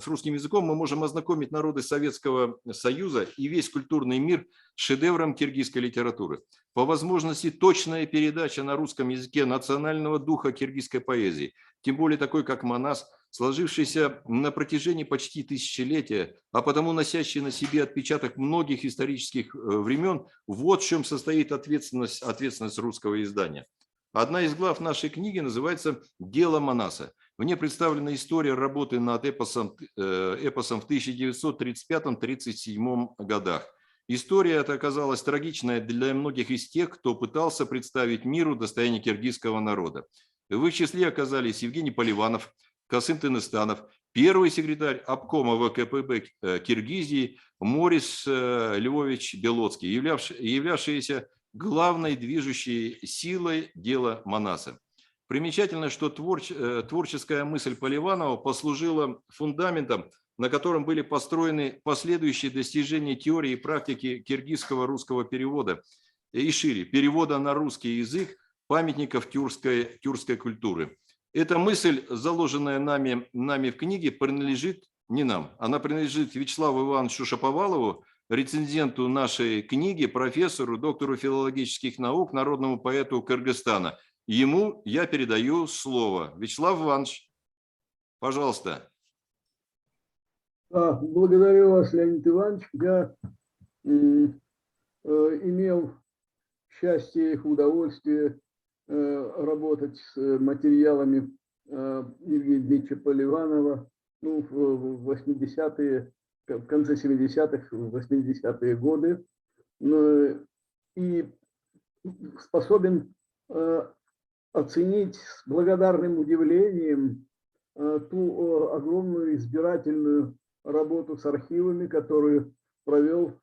русским языком мы можем ознакомить народы Советского Союза и весь культурный мир с шедевром киргизской литературы. По возможности точная передача на русском языке национального духа киргизской поэзии, тем более такой, как «Манас», сложившийся на протяжении почти тысячелетия, а потому носящий на себе отпечаток многих исторических времен, вот в чем состоит ответственность русского издания. Одна из глав нашей книги называется «Дело Манаса». В ней представлена история работы над эпосом в 1935-1937 годах. История эта оказалась трагичная для многих из тех, кто пытался представить миру достояние киргизского народа. В их числе оказались Евгений Поливанов, Касым Тыныстанов, первый секретарь обкома ВКПБ Киргизии Морис Львович Белоцкий, являвшиеся главной движущей силой дела Манаса. Примечательно, что творческая мысль Поливанова послужила фундаментом, на котором были построены последующие достижения теории и практики киргизского русского перевода и шире, перевода на русский язык памятников тюркской культуры. Эта мысль, заложенная нами в книге, принадлежит не нам. Она принадлежит Вячеславу Ивановичу Шаповалову, рецензенту нашей книги, профессору, доктору филологических наук, народному поэту Кыргызстана. Ему я передаю слово. Вячеслав Иванович, пожалуйста. Благодарю вас, Леонид Иванович. Я имел счастье и удовольствие работать с материалами Евгения Дмитриевича Поливанова в 80-е, в конце 70-х, 80-е годы. И способен оценить с благодарным удивлением ту огромную избирательную работу с архивами, которую провел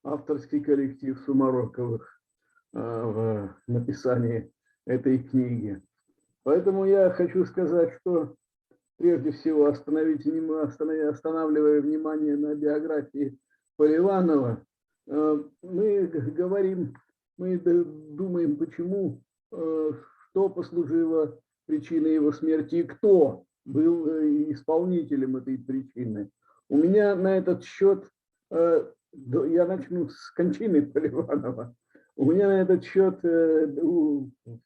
авторский коллектив Сумароковых в написании этой книги. Поэтому я хочу сказать, что прежде всего, останавливая внимание на биографии Поливанова, мы думаем, почему, что послужило причиной его смерти и кто был исполнителем этой причины. У меня на этот счет, я начну с кончины Поливанова, у меня на этот счет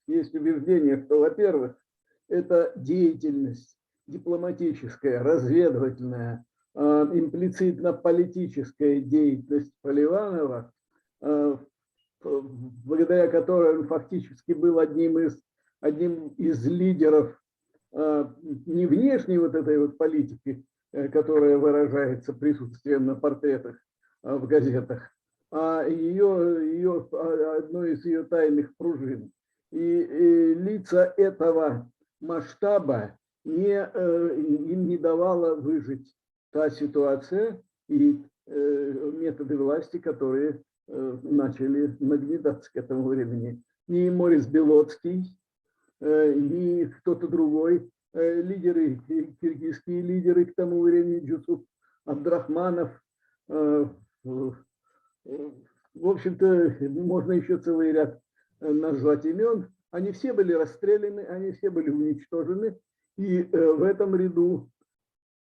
есть убеждение, что, во-первых, это деятельность дипломатическая, разведывательная, имплицитно-политическая деятельность Поливанова, благодаря которой он фактически был одним из лидеров не внешней вот этой вот политики, которая выражается присутствием на портретах в газетах, а одной из ее тайных пружин. И лица этого масштаба им не давала выжить та ситуация и методы власти, которые начали нагнетаться к этому времени. Ни Морис Белоцкий, ни кто-то другой, лидеры, киргизские лидеры к тому времени, Джусуп Абдрахманов, в общем-то, можно еще целый ряд назвать имен. Они все были расстреляны, они все были уничтожены. И в этом ряду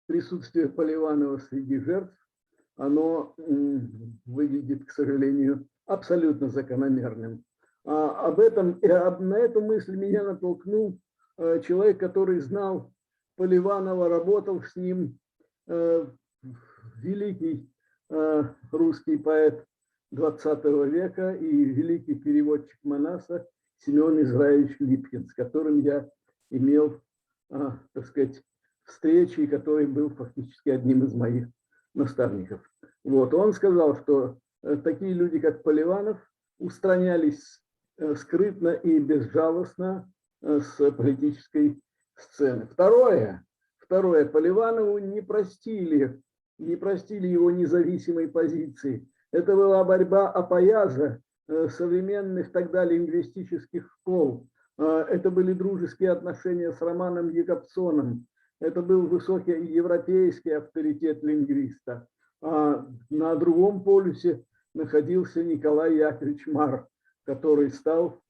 присутствие Поливанова среди жертв, оно выглядит, к сожалению, абсолютно закономерным. На эту мысль меня натолкнул человек, который знал Поливанова, работал с ним, великий русский поэт 20 века и великий переводчик Манаса Семен Израилевич Липкин, с которым я имел, так сказать, встречи, и который был фактически одним из моих наставников. Вот. Он сказал, что такие люди, как Поливанов, устранялись скрытно и безжалостно с политической сцены. Второе, Поливанову не простили его независимой позиции. Это была борьба апояза современных тогда лингвистических школ. Это были дружеские отношения с Романом Якобсоном. Это был высокий европейский авторитет лингвиста. А на другом полюсе находился Николай Яковлевич Мар, который стал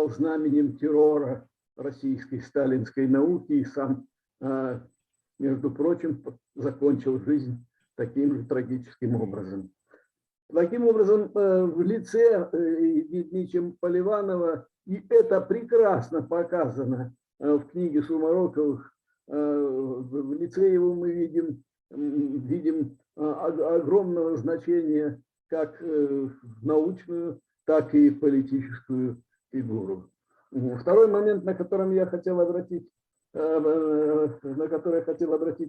знаменем террора российской сталинской науки и сам, между прочим, закончил жизнь таким же трагическим образом. Таким образом, в лице Дмитрия Поливанова, и это прекрасно показано в книге Сумароковых, в лице его мы видим огромного значения как научную, так и политическую фигуру. Второй момент, на который я хотел обратить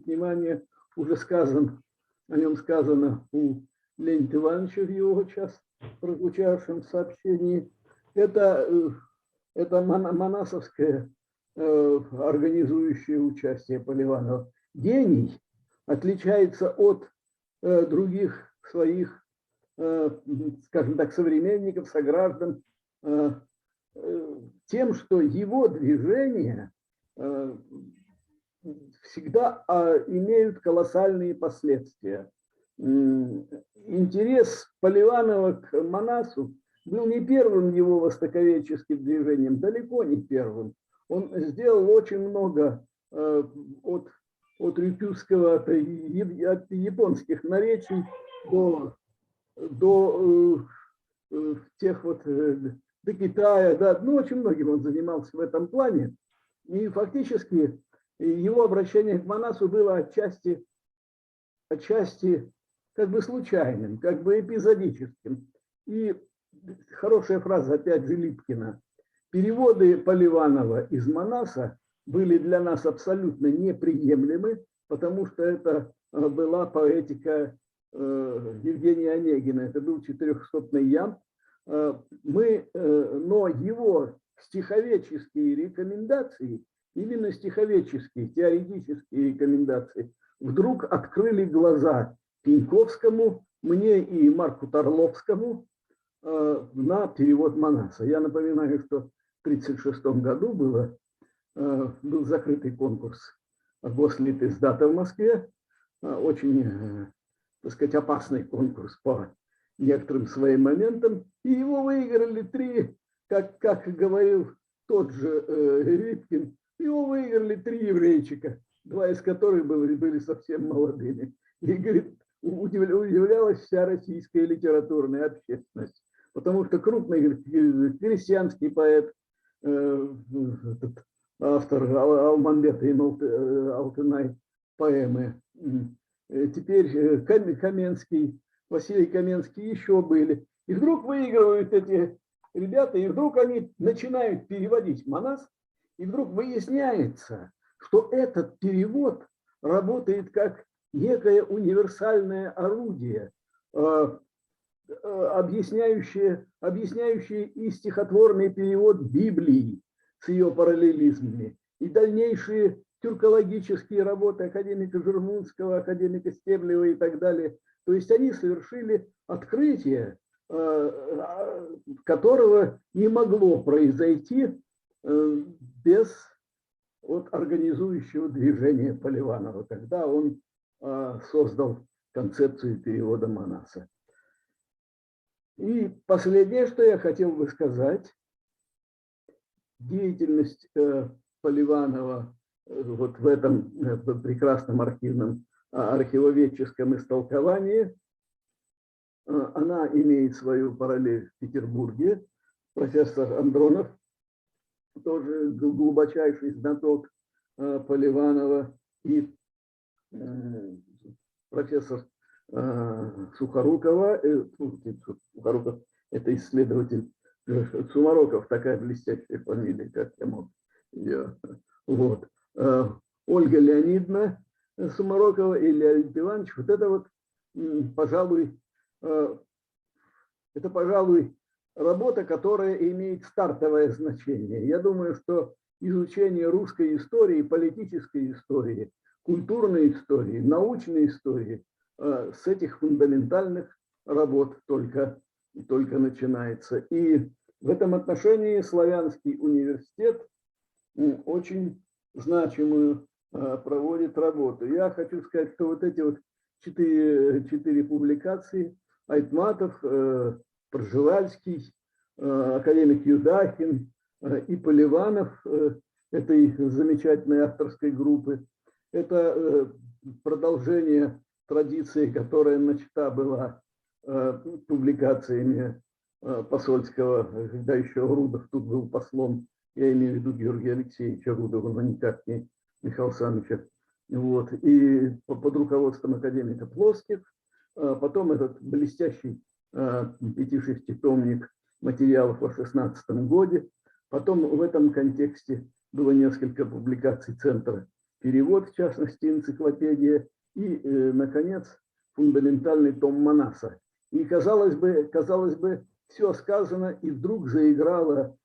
внимание, уже о нем сказано у Леонида Ивановича в его час прозвучавшем сообщении. Это манасовское организующее участие Поливанова. Гений отличается от других своих, скажем так, современников, сограждан, тем, что его движения всегда имеют колоссальные последствия. Интерес Поливанова к Манасу был не первым его востоковедческим движением, далеко не первым. Он сделал очень много от рюкюзского, от японских наречий до тех вот до Китая, да, ну, очень многим он занимался в этом плане. И фактически его обращение к Манасу было отчасти как бы случайным, как бы эпизодическим. И хорошая фраза, опять же, Липкина. Переводы Поливанова из Манаса были для нас абсолютно неприемлемы, потому что это была поэтика Евгения Онегина. Это был 400-й ям. Но его стиховедческие рекомендации, именно стиховедческие, теоретические рекомендации, вдруг открыли глаза Пеньковскому, мне и Марку Торловскому на перевод Манаса. Я напоминаю, что в 1936 году был закрытый конкурс Гослитиздата в Москве, очень, так сказать, опасный конкурс по некоторым своим моментам, и его выиграли три, как говорил тот же Рипкин, его выиграли три еврейчика, два из которых были совсем молодыми. И, говорит, удивлялась вся российская литературная общественность, потому что крупный крестьянский поэт, автор Алмамбета и Алтынай поэмы, теперь Каменский, Василий Каменский еще были. И вдруг выигрывают эти ребята, и вдруг они начинают переводить Манас, и вдруг выясняется, что этот перевод работает как некое универсальное орудие, объясняющее и стихотворный перевод Библии с ее параллелизмами, и дальнейшие тюркологические работы академика Журмунского, академика Стеблева и так далее. То есть они совершили открытие, которого не могло произойти без организующего движения Поливанова, когда он создал концепцию перевода Манаса. И последнее, что я хотел бы сказать, деятельность Поливанова вот в этом прекрасном архивоведческом истолковании, она имеет свою параллель в Петербурге. Профессор Андронов, тоже глубочайший знаток Поливанова, и профессор Сухорукова, Сухоруков – это исследователь, Сумароков, такая блестящая фамилия, как я мог ее. Вот. Ольга Леонидовна Сумарокова и Леонид Иванович, вот это вот, пожалуй, работа, которая имеет стартовое значение. Я думаю, что изучение русской истории, политической истории, культурной истории, научной истории с этих фундаментальных работ только начинается. И в этом отношении Славянский университет очень значимую проводит работу. Я хочу сказать, что вот эти вот четыре публикации Айтматов, Пржевальский, академик Юдахин и Поливанов этой замечательной авторской группы, это продолжение традиции, которая начата была публикациями Посольского, когда еще Рудов тут был послом, я имею в виду Георгия Алексеевича Рудова, но никак не Михаила Александровича. Вот. И под руководством академика Плоских, потом этот блестящий 5-6-томник материалов о 16 году, потом в этом контексте было несколько публикаций Центра перевод, в частности, энциклопедия, и, наконец, фундаментальный том Манаса. И, казалось бы, все сказано, и вдруг заиграла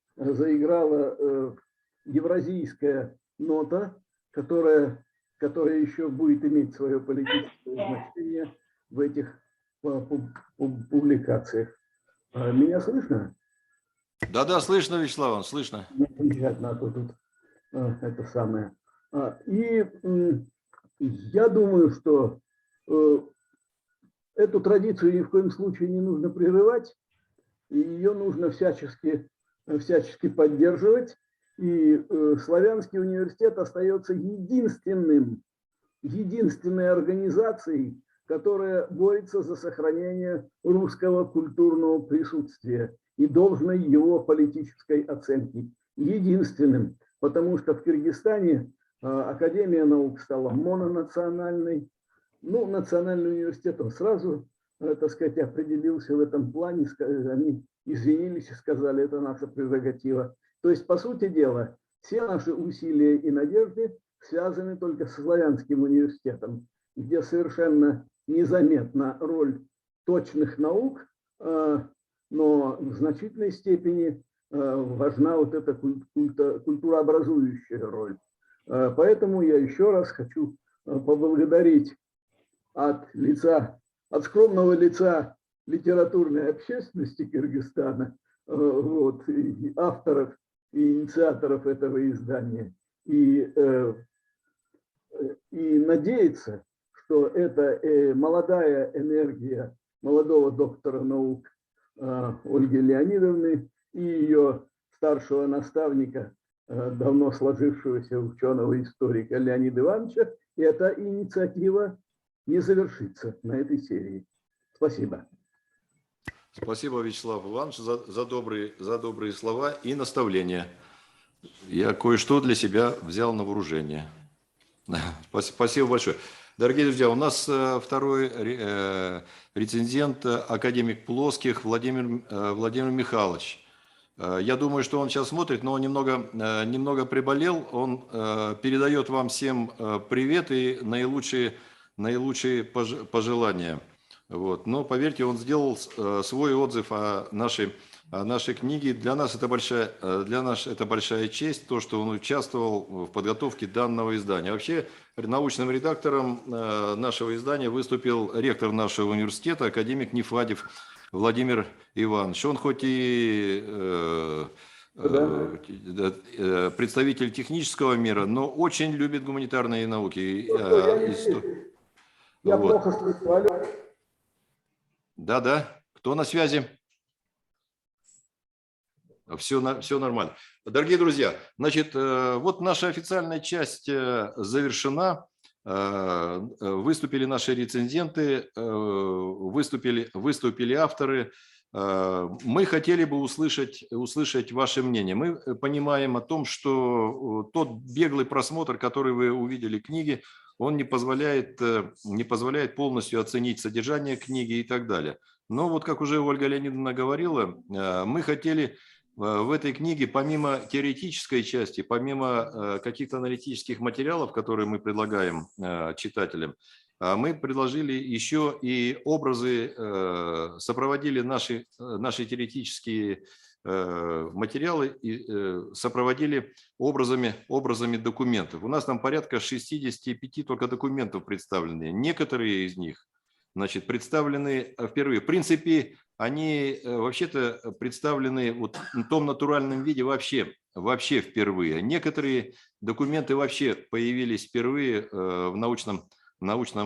евразийская нота, которая еще будет иметь свое политическое значение в этих публикациях. Меня слышно? Да, слышно, Вячеслав, слышно. Замечательно, а то тут это самое. И я думаю, что эту традицию ни в коем случае не нужно прерывать, и ее нужно всячески поддерживать. И Славянский университет остается единственной организацией, которая борется за сохранение русского культурного присутствия и должной его политической оценки. Единственным, потому что в Кыргызстане Академия наук стала мононациональной. Ну, национальный университет, он сразу, так сказать, определился в этом плане. Они извинились и сказали, это наша прерогатива. То есть, по сути дела, все наши усилия и надежды связаны только с Славянским университетом, где совершенно незаметна роль точных наук, но в значительной степени важна вот эта культурообразующая роль. Поэтому я еще раз хочу поблагодарить от скромного лица литературной общественности Кыргызстана, вот, и авторов и инициаторов этого издания, и надеяться, что эта молодая энергия молодого доктора наук Ольги Леонидовны и ее старшего наставника, давно сложившегося ученого-историка Леонида Ивановича, и эта инициатива не завершится на этой серии. Спасибо. Спасибо, Вячеслав Иванович, за добрые слова и наставления. Я кое-что для себя взял на вооружение. Спасибо большое. Дорогие друзья, у нас второй рецензент, академик Плоских Владимир Михайлович. Я думаю, что он сейчас смотрит, но он немного приболел. Он передает вам всем привет и наилучшие пожелания. Вот. Но поверьте, он сделал свой отзыв о нашей книге. Для нас это большая честь, то, что он участвовал в подготовке данного издания. Вообще, научным редактором нашего издания выступил ректор нашего университета, академик Нефадев Владимир Иванович. Он хоть и представитель технического мира, но очень любит гуманитарные науки. Я плохо слышу. Да. Кто на связи? Все нормально. Дорогие друзья, значит, вот наша официальная часть завершена. Выступили наши рецензенты, выступили авторы. Мы хотели бы услышать ваше мнение. Мы понимаем о том, что тот беглый просмотр, который вы увидели книги, он не позволяет полностью оценить содержание книги и так далее. Но вот, как уже Ольга Леонидовна говорила, мы хотели в этой книге, помимо теоретической части, помимо каких-то аналитических материалов, которые мы предлагаем читателям, мы предложили еще и образы, сопроводили наши теоретические материалы и сопроводили образами документов. У нас там порядка 65 только документов представлены. Некоторые из них, значит, представлены впервые. В принципе, они вообще-то представлены вот в том натуральном виде вообще впервые. Некоторые документы вообще появились впервые в научном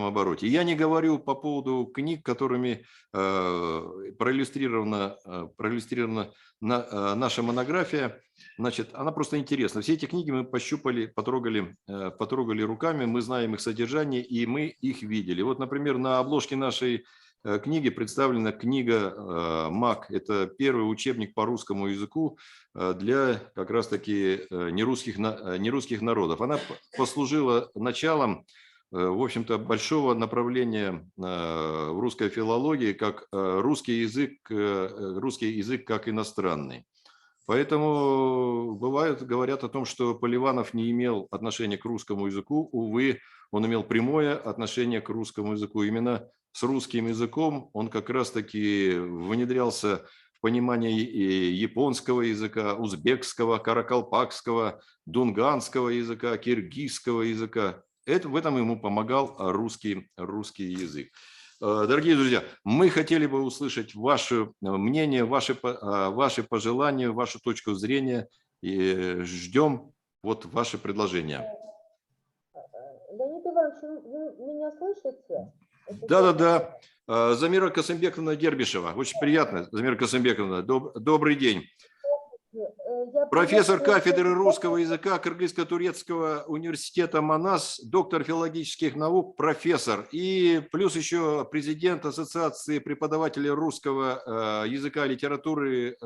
обороте. Я не говорю по поводу книг, которыми проиллюстрирована наша монография. Значит, она просто интересна. Все эти книги мы пощупали, потрогали руками, мы знаем их содержание, и мы их видели. Вот, например, на обложке нашей книги представлена книга МАК. Это первый учебник по русскому языку для как раз-таки нерусских народов. Она послужила началом, в общем-то, большого направления в русской филологии, как русский язык как иностранный. Поэтому говорят о том, что Поливанов не имел отношения к русскому языку. Увы, он имел прямое отношение к русскому языку. Именно с русским языком он как раз-таки внедрялся в понимание японского языка, узбекского, каракалпакского, дунганского языка, киргизского языка. В этом ему помогал русский язык. Дорогие друзья, мы хотели бы услышать ваше мнение, ваши пожелания, вашу точку зрения. И ждем вот ваши предложения. Леонид Иванович, вы меня слышите? Да. Замира Касымбековна Дербишева. Очень приятно, Замира Касымбековна. Добрый день. Профессор кафедры русского языка Кыргызско-турецкого университета МАНАС, доктор филологических наук, профессор. И плюс еще президент Ассоциации преподавателей русского языка и литературы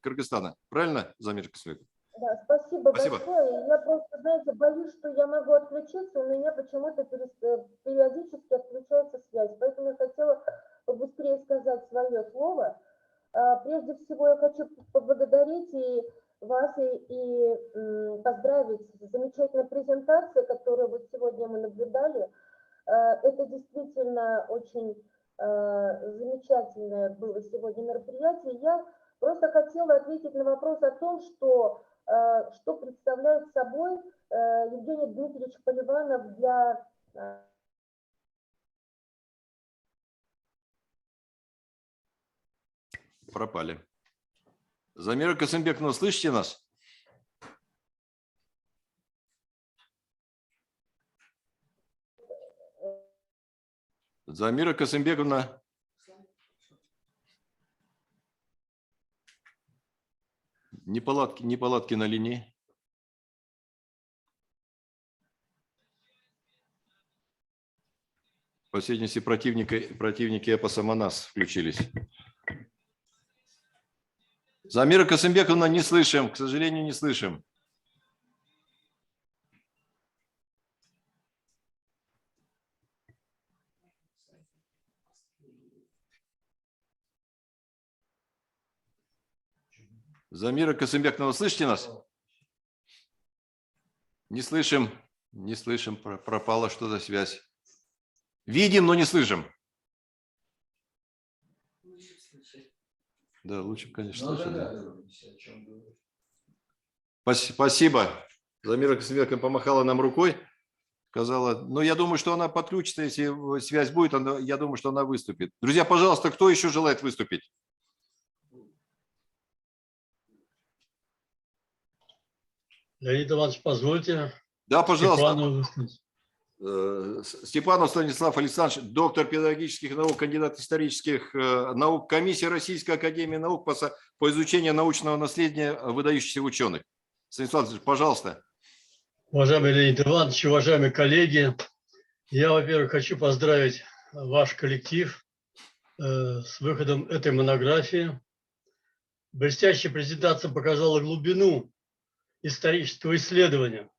Кыргызстана. Правильно, Замир Касымбековна? Да, спасибо, Спасибо. большое. Я просто, знаете, боюсь, что я могу отключиться, у меня почему-то периодически отключается связь. Поэтому я хотела побыстрее сказать свое слово. Прежде всего я хочу поблагодарить и вас, и поздравить с замечательной презентацией, которую вот сегодня мы наблюдали. Это действительно очень замечательное было сегодня мероприятие. Я просто хотела ответить на вопрос о том, что представляет собой Евгений Дмитриевич Поливанов для... Пропали. Замира Касымбековна, слышите нас? Замира Касымбековна. Неполадки на линии. По всей видимости, противники эпоса МАНАС включились. Замира Касымбековна, не слышим, к сожалению, не слышим. Замира Касымбековна, вы слышите нас? Не слышим, пропала что-то связь. Видим, но не слышим. Да, лучше, конечно, слышать. Да. Спасибо. Замира Касымбековна помахала нам рукой, сказала, ну, я думаю, что она подключится, если связь будет, я думаю, что она выступит. Друзья, пожалуйста, кто еще желает выступить? Леонид Иванович, позвольте. Да, пожалуйста. Степанов. Степанов Станислав Александрович, доктор педагогических наук, кандидат исторических наук, комиссия Российской академии наук по изучению научного наследия выдающихся ученых. Станислав Александрович, пожалуйста. Уважаемый Леонид Иванович, уважаемые коллеги, я, во-первых, хочу поздравить ваш коллектив с выходом этой монографии. Блестящая презентация показала глубину исторического исследования.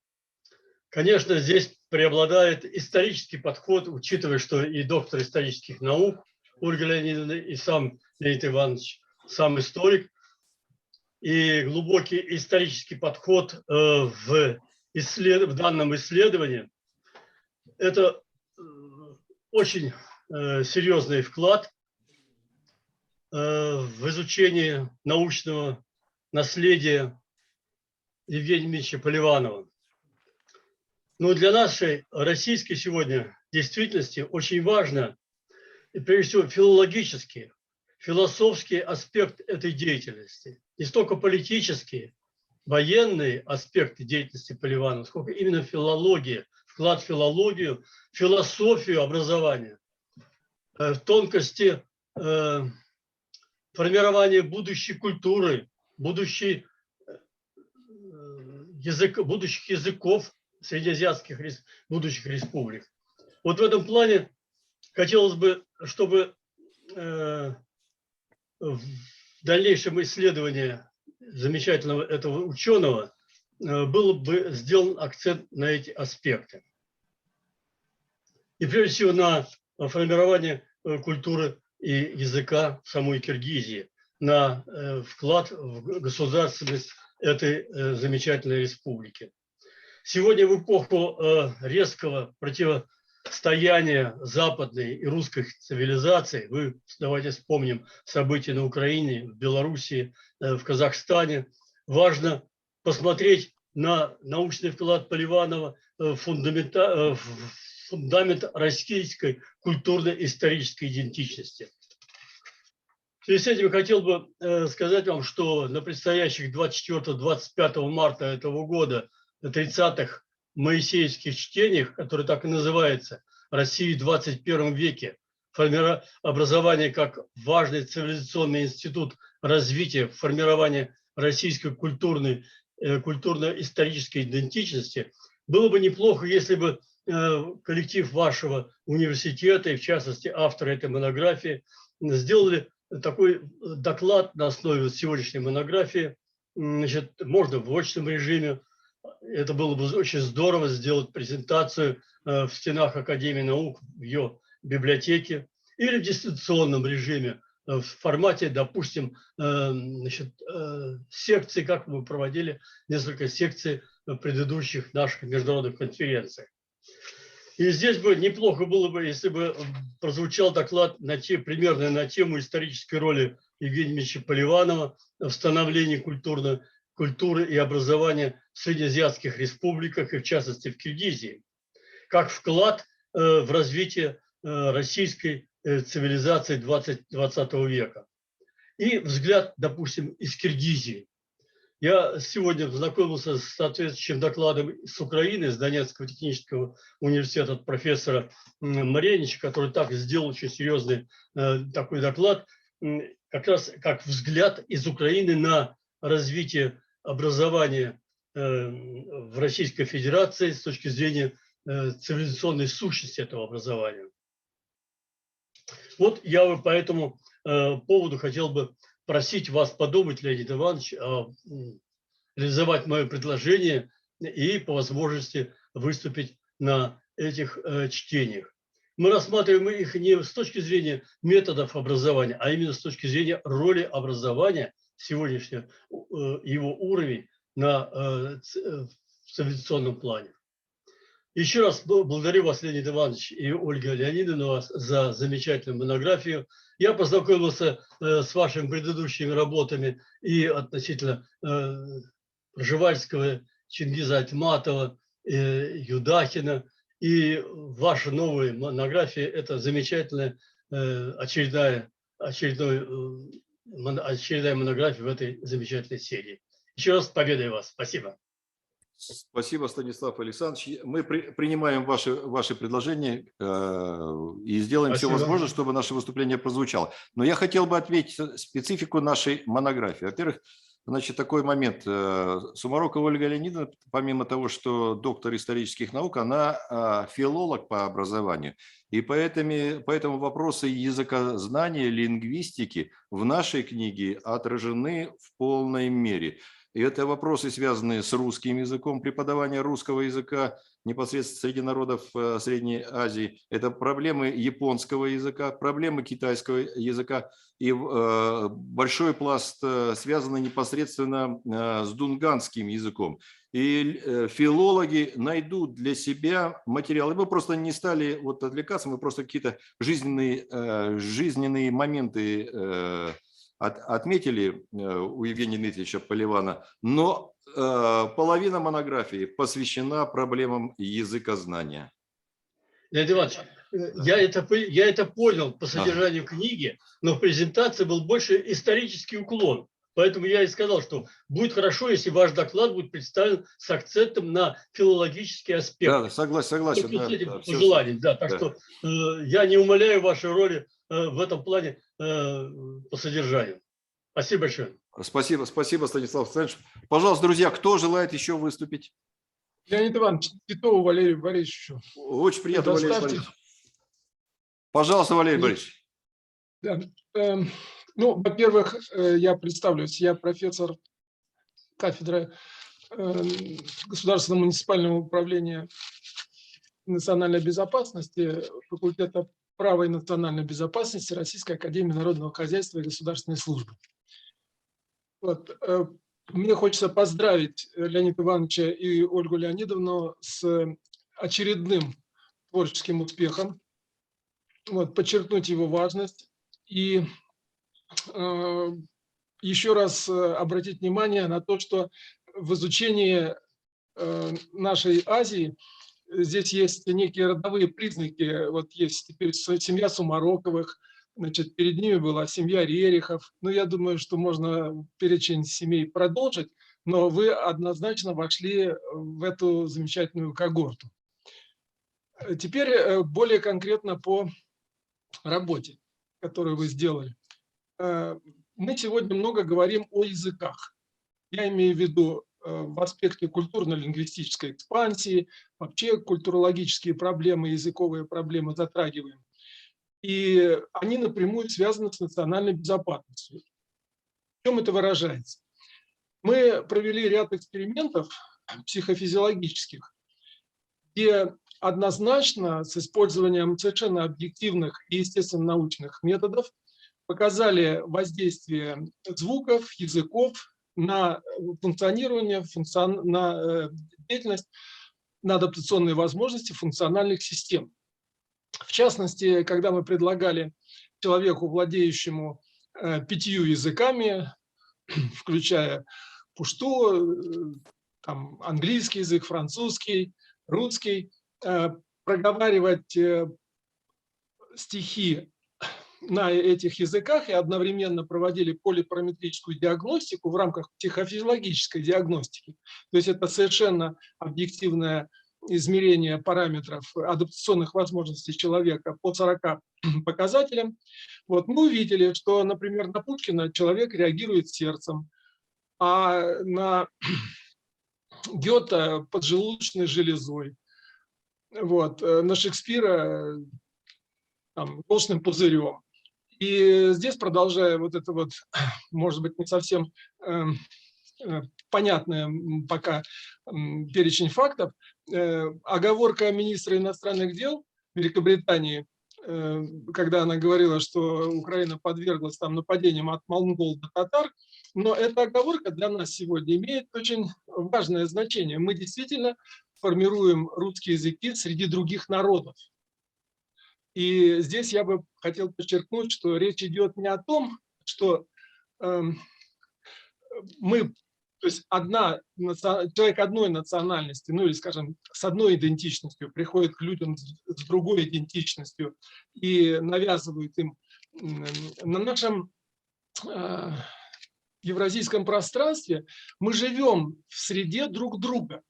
Конечно, здесь преобладает исторический подход, учитывая, что и доктор исторических наук Ольга Леонидовна, и сам Леонид Иванович, сам историк. И глубокий исторический подход в данном исследовании – это очень серьезный вклад в изучение научного наследия Евгения Дмитриевича Поливанова. Но для нашей российской сегодня действительности очень важно, и прежде всего филологический, философский аспект этой деятельности. Не столько политический, военный аспект деятельности Поливанова, сколько именно филология, вклад в филологию, философию образования, в тонкости формирования будущей культуры, будущих языков среднеазиатских будущих республик. Вот в этом плане хотелось бы, чтобы в дальнейшем исследовании замечательного этого ученого был бы сделан акцент на эти аспекты. И прежде всего на формирование культуры и языка самой Киргизии, на вклад в государственность этой замечательной республики. Сегодня в эпоху резкого противостояния западной и русской цивилизации, давайте вспомним события на Украине, в Белоруссии, в Казахстане, важно посмотреть на научный вклад Поливанова в фундамент российской культурно-исторической идентичности. В связи с этим я хотел бы сказать вам, что на предстоящих 24-25 марта этого года на 30-х моисеевских чтениях, которые так и называются «Россия в 21 веке. Образование как важный цивилизационный институт развития, формирования российской культурно-исторической идентичности, было бы неплохо, если бы коллектив вашего университета, и в частности авторы этой монографии, сделали такой доклад на основе сегодняшней монографии. Значит, можно в очном режиме. Это было бы очень здорово сделать презентацию в стенах Академии наук, в ее библиотеке, или в дистанционном режиме, в формате, допустим, значит, секций, как мы проводили несколько секций в предыдущих наших международных конференциях. И здесь бы неплохо было бы, если бы прозвучал доклад примерно на тему исторической роли Евгения Ильича Поливанова в становлении культуры и образования в среднеазиатских республиках, и в частности в Киргизии, как вклад в развитие российской цивилизации 20 века. И взгляд, допустим, из Киргизии. Я сегодня познакомился с соответствующим докладом с Украины, с Донецкого технического университета от профессора Маренича, который так сделал очень серьезный такой доклад, как раз как взгляд из Украины на развитие образования в Российской Федерации с точки зрения цивилизационной сущности этого образования. Вот я по этому поводу хотел бы просить вас подумать, Леонид Иванович, реализовать мое предложение и по возможности выступить на этих чтениях. Мы рассматриваем их не с точки зрения методов образования, а именно с точки зрения роли образования, сегодняшнего его уровень в цивилизационном плане. Еще раз благодарю вас, Леонид Иванович и Ольга Леонидовна, за замечательную монографию. Я познакомился с вашими предыдущими работами и относительно Пржевальского, Чингиза Айтматова, Юдахина. И ваша новая монография – это замечательная очередная монография в этой замечательной серии. Еще раз с победой вас. Спасибо. Спасибо, Станислав Александрович. Мы принимаем ваши предложения и сделаем все возможное, чтобы наше выступление прозвучало. Но я хотел бы отметить специфику нашей монографии. Во-первых, значит, такой момент. Сумарокова Ольга Леонидовна, помимо того, что доктор исторических наук, она филолог по образованию. И поэтому вопросы языкознания, лингвистики в нашей книге отражены в полной мере. И это вопросы, связанные с русским языком, преподавание русского языка непосредственно среди народов Средней Азии. Это проблемы японского языка, проблемы китайского языка. И большой пласт связанный непосредственно с дунганским языком. И филологи найдут для себя материалы. Мы просто не стали отвлекаться, мы просто какие-то жизненные моменты отметили у Евгения Дмитриевича Поливана, но половина монографии посвящена проблемам языкознания. Леонид Иванович, я это понял по содержанию книги, но в презентации был больше исторический уклон. Поэтому я и сказал, что будет хорошо, если ваш доклад будет представлен с акцентом на филологический аспект. Да, согласен. С этим пожеланием, да. Так что я не умаляю вашей роли в этом плане по содержанию. Спасибо большое. Спасибо, Станислав Александрович. Пожалуйста, друзья, кто желает еще выступить? Леонид Иванович, Титову Валерию Борисовичу. Очень приятно, Валерий Борисович. Пожалуйста, Валерий Борисович. Да. Ну, во-первых, я представлюсь. Я профессор кафедры Государственного муниципального управления национальной безопасности, факультета права и национальной безопасности Российской академии народного хозяйства и государственной службы. Вот. Мне хочется поздравить Леонида Ивановича и Ольгу Леонидовну с очередным творческим успехом, подчеркнуть его важность и еще раз обратить внимание на то, что в изучении нашей Азии здесь есть некие родовые признаки. Вот есть теперь семья Сумароковых, значит, перед ними была семья Рерихов. Ну, я думаю, что можно перечень семей продолжить, но вы однозначно вошли в эту замечательную когорту. Теперь более конкретно по работе, которую вы сделали. Мы сегодня много говорим о языках. Я имею в виду в аспекте культурно-лингвистической экспансии, вообще культурологические проблемы, языковые проблемы затрагиваем. И они напрямую связаны с национальной безопасностью. В чем это выражается? Мы провели ряд экспериментов психофизиологических, где однозначно с использованием совершенно объективных и естественно-научных методов показали воздействие звуков, языков на функционирование, на деятельность, на адаптационные возможности функциональных систем. В частности, когда мы предлагали человеку, владеющему 5 языками, включая пушту, там, английский язык, французский, русский, проговаривать стихи на этих языках и одновременно проводили полипараметрическую диагностику в рамках психофизиологической диагностики. То есть это совершенно объективное измерение параметров адаптационных возможностей человека по 40 показателям. Вот мы увидели, что, например, на Пушкина человек реагирует сердцем, а на Гёте поджелудочной железой, вот, на Шекспира там, желчным пузырем. И здесь, продолжая вот это вот, может быть, не совсем понятный пока перечень фактов, оговорка министра иностранных дел Великобритании, когда она говорила, что Украина подверглась там нападениям от монгол до татар, но эта оговорка для нас сегодня имеет очень важное значение. Мы действительно формируем русские языки среди других народов. И здесь я бы хотел подчеркнуть, что речь идет не о том, что мы, то есть человек одной национальности, ну или, скажем, с одной идентичностью приходит к людям с другой идентичностью и навязывает им на нашем евразийском пространстве, мы живем в среде друг друга.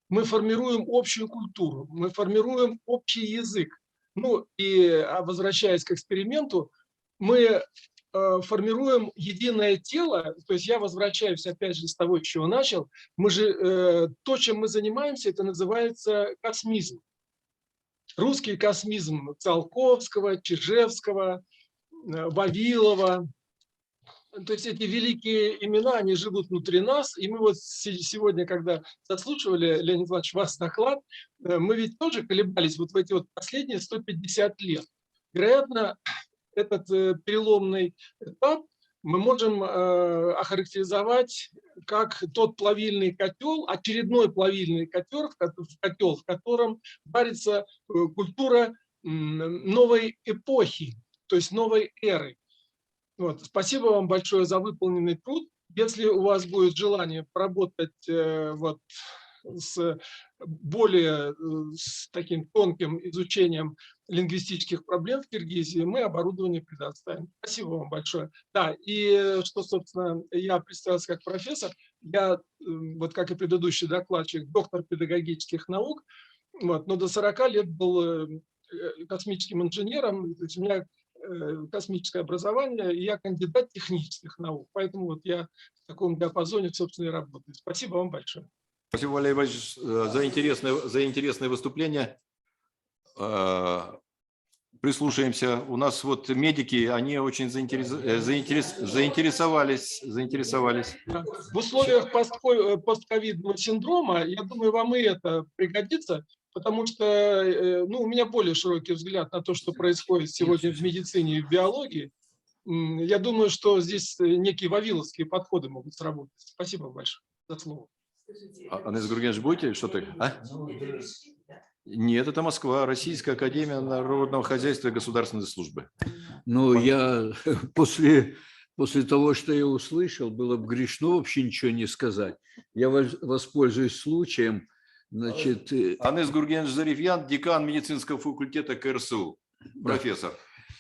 Мы формируем общую культуру, мы формируем общий язык. Ну и возвращаясь к эксперименту, мы формируем единое тело, то есть я возвращаюсь опять же с того, с чего начал, то, чем мы занимаемся, это называется космизм. Русский космизм Циолковского, Чижевского, Вавилова. То есть эти великие имена, они живут внутри нас, и мы вот сегодня, когда заслушивали, Леонид Иванович, ваш доклад, мы ведь тоже колебались вот в эти вот последние 150 лет. Вероятно, этот переломный этап мы можем охарактеризовать как тот плавильный котел, очередной плавильный котел, в котором варится культура новой эпохи, то есть новой эры. Вот. Спасибо вам большое за выполненный труд. Если у вас будет желание поработать вот, с таким тонким изучением лингвистических проблем в Киргизии, мы оборудование предоставим. Спасибо вам большое. Да, и что, собственно, я представился как профессор, я, вот как и предыдущий докладчик, доктор педагогических наук, вот, но до 40 лет был космическим инженером, то есть у меня космическое образование, и я кандидат технических наук. Поэтому вот я в таком диапазоне, собственно, и работаю. Спасибо вам большое. Спасибо, Валерий Иванович, за интересное выступление. Прислушаемся. У нас вот медики, они очень заинтересовались. В условиях постковидного синдрома, я думаю, вам и это пригодится, потому что ну, у меня более широкий взгляд на то, что происходит сегодня в медицине и в биологии. Я думаю, что здесь некие вавиловские подходы могут сработать. Спасибо большое за слово. Анис Гургенович, будете что-то? Нет, это Москва, Российская академия народного хозяйства и государственной службы. Ну, я после того, что я услышал, было бы грешно вообще ничего не сказать. Я воспользуюсь случаем. Значит, Анис Гургенович Зарифьян, декан медицинского факультета КРСУ, профессор.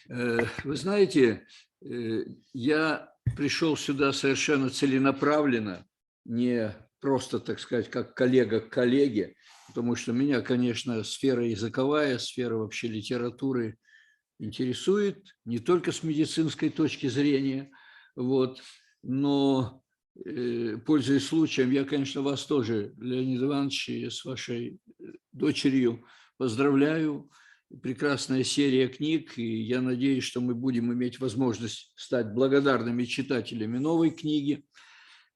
Вы знаете, я пришел сюда совершенно целенаправленно, не просто, так сказать, как коллега к коллеге, потому что меня, конечно, сфера языковая, сфера вообще литературы интересует, не только с медицинской точки зрения, вот, но пользуясь случаем, я, конечно, вас тоже, Леонид Иванович, с вашей дочерью поздравляю. Прекрасная серия книг, и я надеюсь, что мы будем иметь возможность стать благодарными читателями новой книги.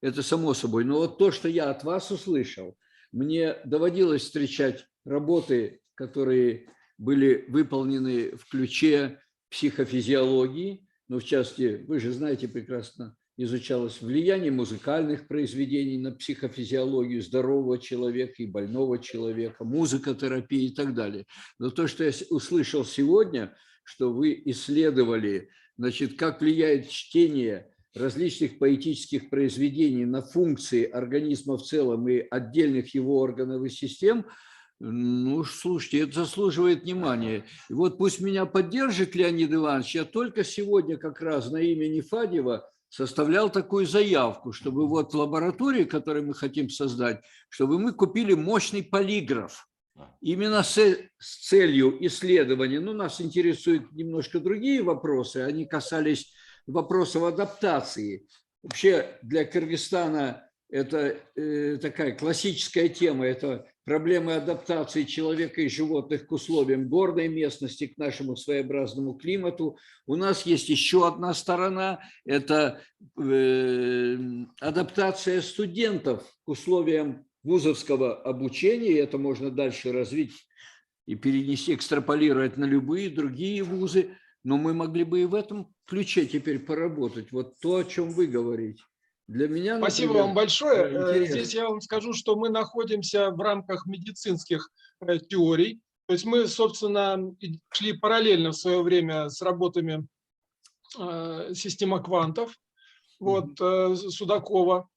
Это само собой. Но вот то, что я от вас услышал, мне доводилось встречать работы, которые были выполнены в ключе психофизиологии, но в частности, вы же знаете прекрасно, изучалось влияние музыкальных произведений на психофизиологию здорового человека и больного человека, музыкотерапия и так далее. Но то, что я услышал сегодня, что вы исследовали, значит, как влияет чтение различных поэтических произведений на функции организма в целом и отдельных его органов и систем, ну, слушайте, это заслуживает внимания. И вот пусть меня поддержит Леонид Иванович, я только сегодня как раз на имени Фадьева составлял такую заявку, чтобы вот в лаборатории, которую мы хотим создать, чтобы мы купили мощный полиграф. Именно с целью исследования, ну, нас интересуют немножко другие вопросы, они касались вопросов адаптации. Вообще для Кыргызстана это такая классическая тема, это проблемы адаптации человека и животных к условиям горной местности, к нашему своеобразному климату. У нас есть еще одна сторона, это адаптация студентов к условиям вузовского обучения, это можно дальше развить и перенести, экстраполировать на любые другие вузы, но мы могли бы и в этом ключе теперь поработать. Вот то, о чем вы говорите. Для меня, спасибо например, вам большое. интересно. Здесь я вам скажу, что мы находимся в рамках медицинских теорий. То есть мы, собственно, шли параллельно в свое время с работами система квантов, вот, Судакова,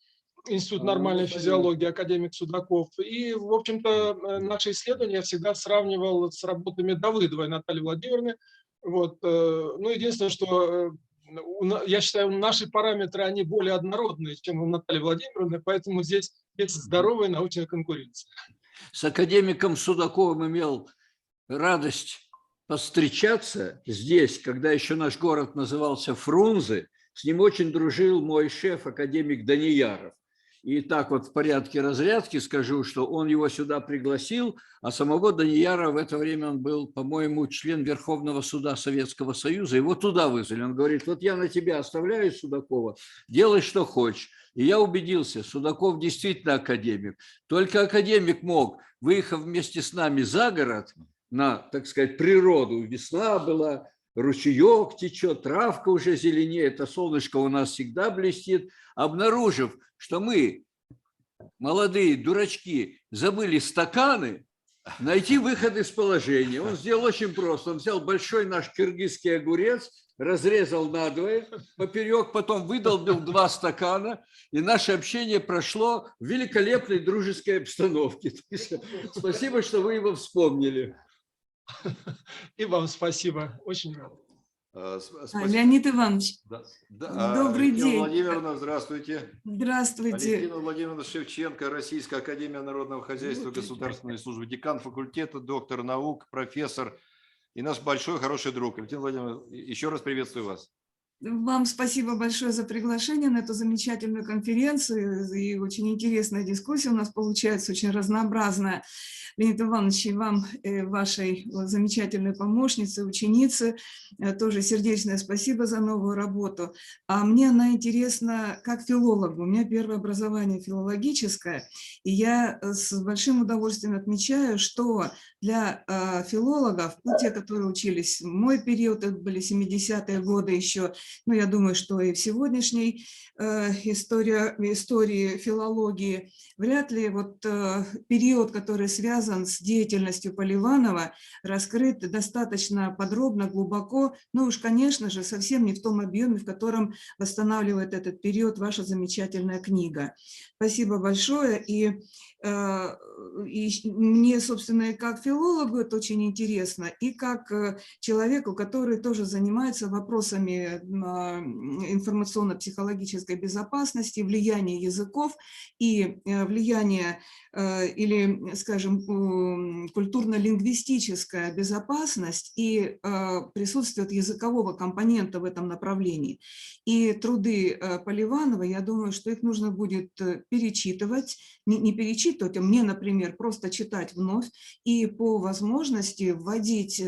Институт нормальной физиологии, академик Судаков. И, в общем-то, наши исследования я всегда сравнивал с работами Давыдовой Натальи Владимировны. Вот. Ну, единственное, что я считаю, наши параметры, они более однородные, чем у Натальи Владимировны, поэтому здесь есть здоровая научная конкуренция. С академиком Судаковым имел радость повстречаться здесь, когда еще наш город назывался Фрунзе. С ним очень дружил мой шеф, академик Данияров. И так вот в порядке разрядки скажу, что он его сюда пригласил, а самого Данияра в это время он был, по-моему, член Верховного суда Советского Союза. Его туда вызвали. Он говорит, вот я на тебя оставляю Судакова, делай, что хочешь. И я убедился, Судаков действительно академик. Только академик мог, выехав вместе с нами за город, на, так сказать, природу, весна была, ручеек течет, травка уже зеленеет, а солнышко у нас всегда блестит, обнаружив, что мы, молодые дурачки, забыли стаканы, найти выход из положения. Он сделал очень просто. Он взял большой наш кыргызский огурец, разрезал надвое, поперек, потом выдолбил 2 стакана, и наше общение прошло в великолепной дружеской обстановке. Спасибо, что вы его вспомнили. И вам спасибо. Очень рад. Леонид Иванович, Да. добрый Валентина день. Владимировна, здравствуйте. Здравствуйте. Валентина Владимировна Шевченко, Российская академия народного хозяйства, государственной службы, декан факультета, доктор наук, профессор и наш большой хороший друг. Валентина Владимировна, еще раз приветствую вас. Вам спасибо большое за приглашение на эту замечательную конференцию. И очень интересная дискуссия у нас получается, очень разнообразная. Леонид Иванович, и вам, вашей замечательной помощнице, ученице, тоже сердечное спасибо за новую работу. А мне она интересна как филологу. У меня первое образование филологическое, и я с большим удовольствием отмечаю, что для филологов, ну, те, которые учились в мой период, это были 70-е годы еще, ну, я думаю, что и в сегодняшней истории филологии, вряд ли вот период, который связан с деятельностью Поливанова, раскрыт достаточно подробно, глубоко, ну уж, конечно же, совсем не в том объеме, в котором восстанавливает этот период ваша замечательная книга. Спасибо большое. И мне, собственно, и как филологу это очень интересно, и как человеку, который тоже занимается вопросами информационно-психологической безопасности, влияние языков и влияние или, скажем, культурно-лингвистическая безопасность и присутствие языкового компонента в этом направлении. И труды Поливанова, я думаю, что их нужно будет перечитывать, не перечитывать, а мне, например, просто читать вновь и по возможности вводить,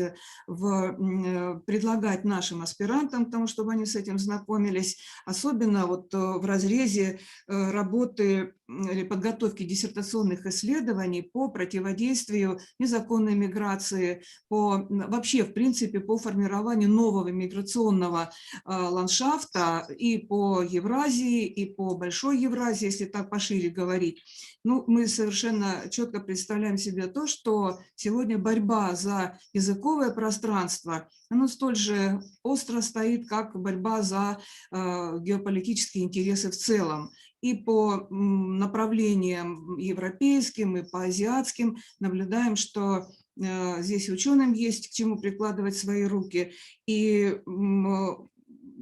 предлагать нашим аспирантам, потому чтобы они с этим знакомились, особенно вот в разрезе работы или подготовки диссертационных исследований по противодействию незаконной миграции, вообще, в принципе, по формированию нового миграционного ландшафта и по Евразии, и по Большой Евразии, если так пошире говорить. Ну, мы совершенно четко представляем себе то, что сегодня борьба за языковое пространство, оно столь же остро стоит, как борьба за геополитические интересы в целом. И по направлениям европейским, и по азиатским наблюдаем, что здесь ученым есть к чему прикладывать свои руки. И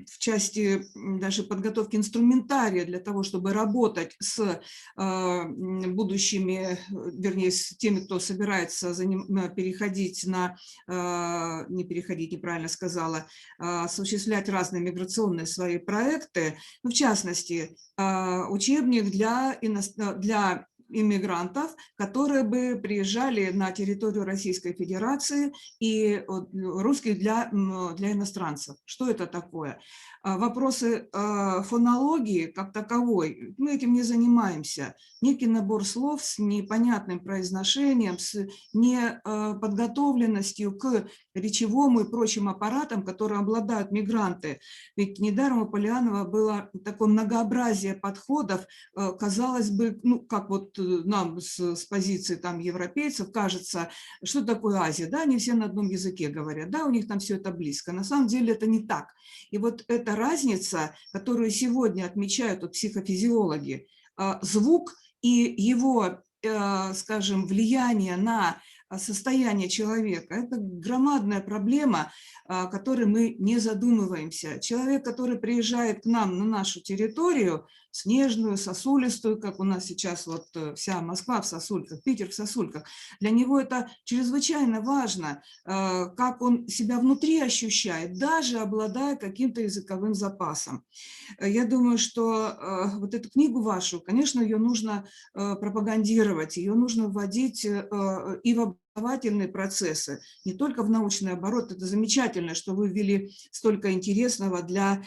в части даже подготовки инструментария для того, чтобы работать с будущими, вернее, с теми, кто собирается переходить на, не переходить, неправильно сказала, осуществлять разные миграционные свои проекты, ну, в частности, учебник для иммигрантов, которые бы приезжали на территорию Российской Федерации, и русский для иностранцев. Что это такое? Вопросы фонологии как таковой, мы этим не занимаемся. Некий набор слов с непонятным произношением, с неподготовленностью к речевому и прочим аппаратам, которые обладают мигранты. Ведь недаром у Полианова было такое многообразие подходов, казалось бы, ну, как вот нам с позиции там европейцев кажется, что такое Азия, да, они все на одном языке говорят, да, у них там все это близко. На самом деле это не так. И вот эта разница, которую сегодня отмечают вот психофизиологи, звук и его, скажем, влияние на состояние человека, это громадная проблема, о которой мы не задумываемся. Человек, который приезжает к нам на нашу территорию, снежную, сосулистую, как у нас сейчас вот вся Москва в сосульках, Питер в сосульках, для него это чрезвычайно важно, как он себя внутри ощущает, даже обладая каким-то языковым запасом. Я думаю, что вот эту книгу вашу, конечно, ее нужно пропагандировать, ее нужно вводить и в образовательные процессы, не только в научный оборот. Это замечательно, что вы ввели столько интересного для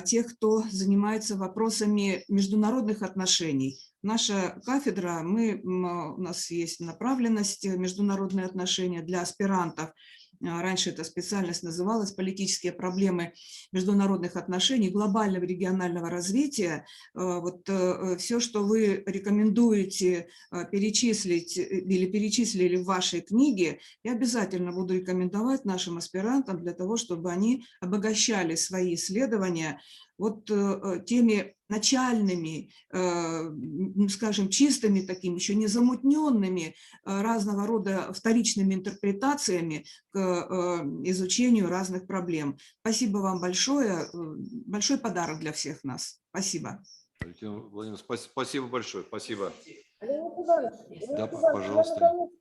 тех, кто занимается вопросами международных отношений. Наша кафедра, у нас есть направленность международные отношения для аспирантов. Раньше эта специальность называлась «Политические проблемы международных отношений, глобального регионального развития». Вот все, что вы рекомендуете перечислить или перечислили в вашей книге, я обязательно буду рекомендовать нашим аспирантам для того, чтобы они обогащали свои исследования вот теми начальными, скажем, чистыми такими, еще не замутненными разного рода вторичными интерпретациями к изучению разных проблем. Спасибо вам большое. Большой подарок для всех нас. Спасибо. Владимир, спасибо большое. Спасибо. Леонид Иванович, Да, пожалуйста.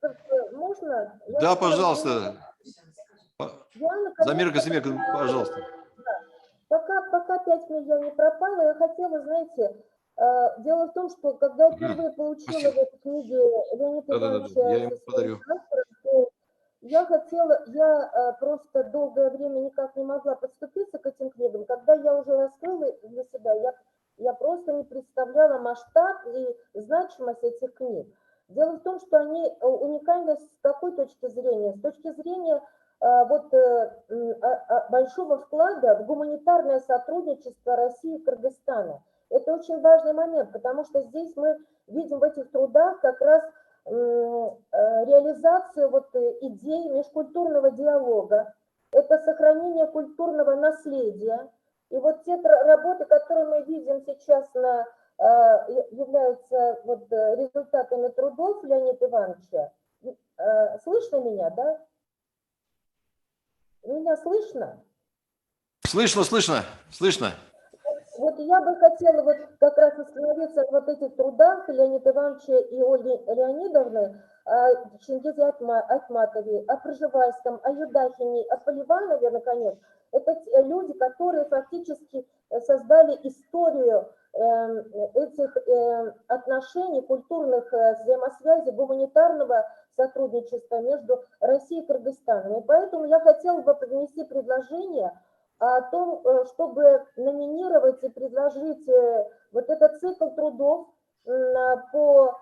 Можно? Да, пожалуйста. Замир Казимир, пожалуйста. Пока 5 минут я не пропала, я хотела, знаете, дело в том, что когда я впервые получила в этой книге Леонида Ивановича, я просто долгое время никак не могла подступиться к этим книгам. Когда я уже раскрыла для себя, я просто не представляла масштаб и значимость этих книг. Дело в том, что они уникальны с какой точки зрения? С точки зрения большого вклада в гуманитарное сотрудничество России и Кыргызстана. Это очень важный момент, потому что здесь мы видим в этих трудах как раз реализацию идей межкультурного диалога, это сохранение культурного наследия. И вот те работы, которые мы видим сейчас, являются результатами трудов Леонида Ивановича. Слышно меня, да? Меня слышно? Слышно, слышно, слышно. Вот я бы хотела вот как раз остановиться на вот этих трудах Леонида Ивановича и Ольги Леонидовны, о Чингизе Айтматове, о Пржевальском, о Юдахине, о Поливанове, наконец. Это люди, которые фактически создали историю этих отношений, культурных взаимосвязей, гуманитарного сотрудничества между Россией и Кыргызстаном. И поэтому я хотела бы внести предложение о том, чтобы номинировать и предложить вот этот цикл трудов по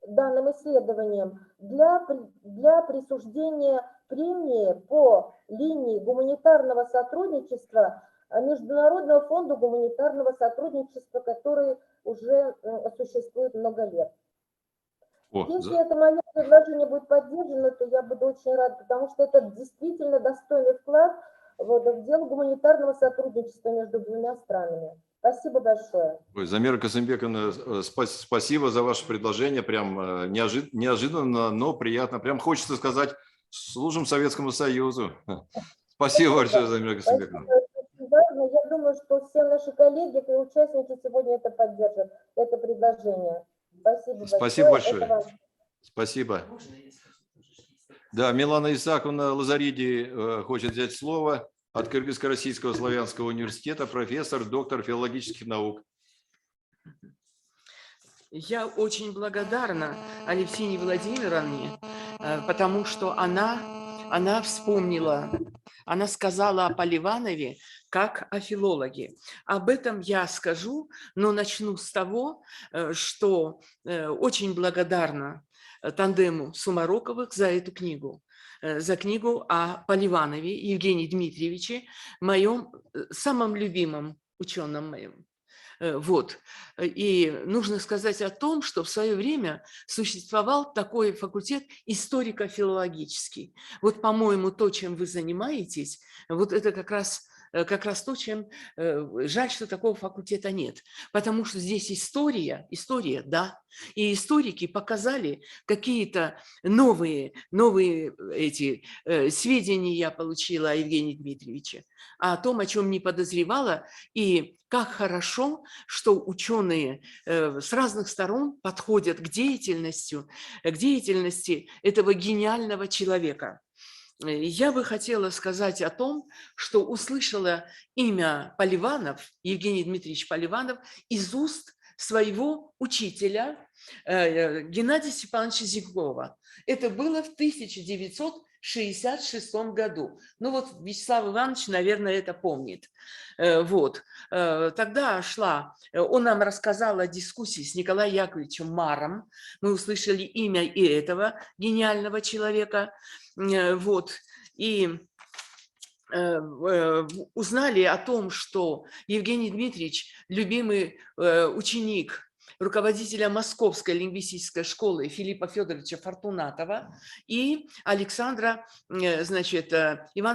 данным исследованиям для присуждения премии по линии гуманитарного сотрудничества Международного фонда гуманитарного сотрудничества, который уже существует много лет. Если это мое предложение будет поддержано, то я буду очень рада, потому что это действительно достойный вклад в дело гуманитарного сотрудничества между двумя странами. Спасибо большое. Замира Казымбековна, спасибо за ваше предложение. Прям неожиданно, но приятно. Прям хочется сказать, служим Советскому Союзу. Спасибо большое, Замира Казымбековна. Я думаю, что все наши коллеги и участники сегодня это поддержат, это предложение. Спасибо большое. Спасибо большое. Спасибо. Да, Милана Исааковна Лазариди хочет взять слово от Кыргызско-Российского славянского университета, профессор, доктор филологических наук. Я очень благодарна Алевтине Владимировне, потому что она вспомнила, она сказала о Поливанове как о филологе. Об этом я скажу, но начну с того, что очень благодарна тандему Сумароковых за эту книгу, за книгу о Поливанове Евгении Дмитриевиче, моем самом любимом ученом моем. Вот. И нужно сказать о том, что в свое время существовал такой факультет историко-филологический. Вот, по-моему, то, чем вы занимаетесь, вот это как раз то, чем жаль, что такого факультета нет. Потому что здесь история, да, и историки показали какие-то новые эти сведения я получила о Евгении Дмитриевиче, о том, о чем не подозревала, и как хорошо, что ученые с разных сторон подходят к деятельности этого гениального человека. Я бы хотела сказать о том, что услышала имя Поливанов, Евгений Дмитриевич Поливанов, из уст своего учителя Геннадия Степановича Зигова. Это было в 1966 году. Ну вот Вячеслав Иванович, наверное, это помнит. Вот. Тогда он нам рассказал о дискуссии с Николаем Яковлевичем Маром. Мы услышали имя и этого гениального человека. Вот. И узнали о том, что Евгений Дмитриевич – любимый ученик руководителя Московской лингвистической школы Филиппа Федоровича Фортунатова и Ивана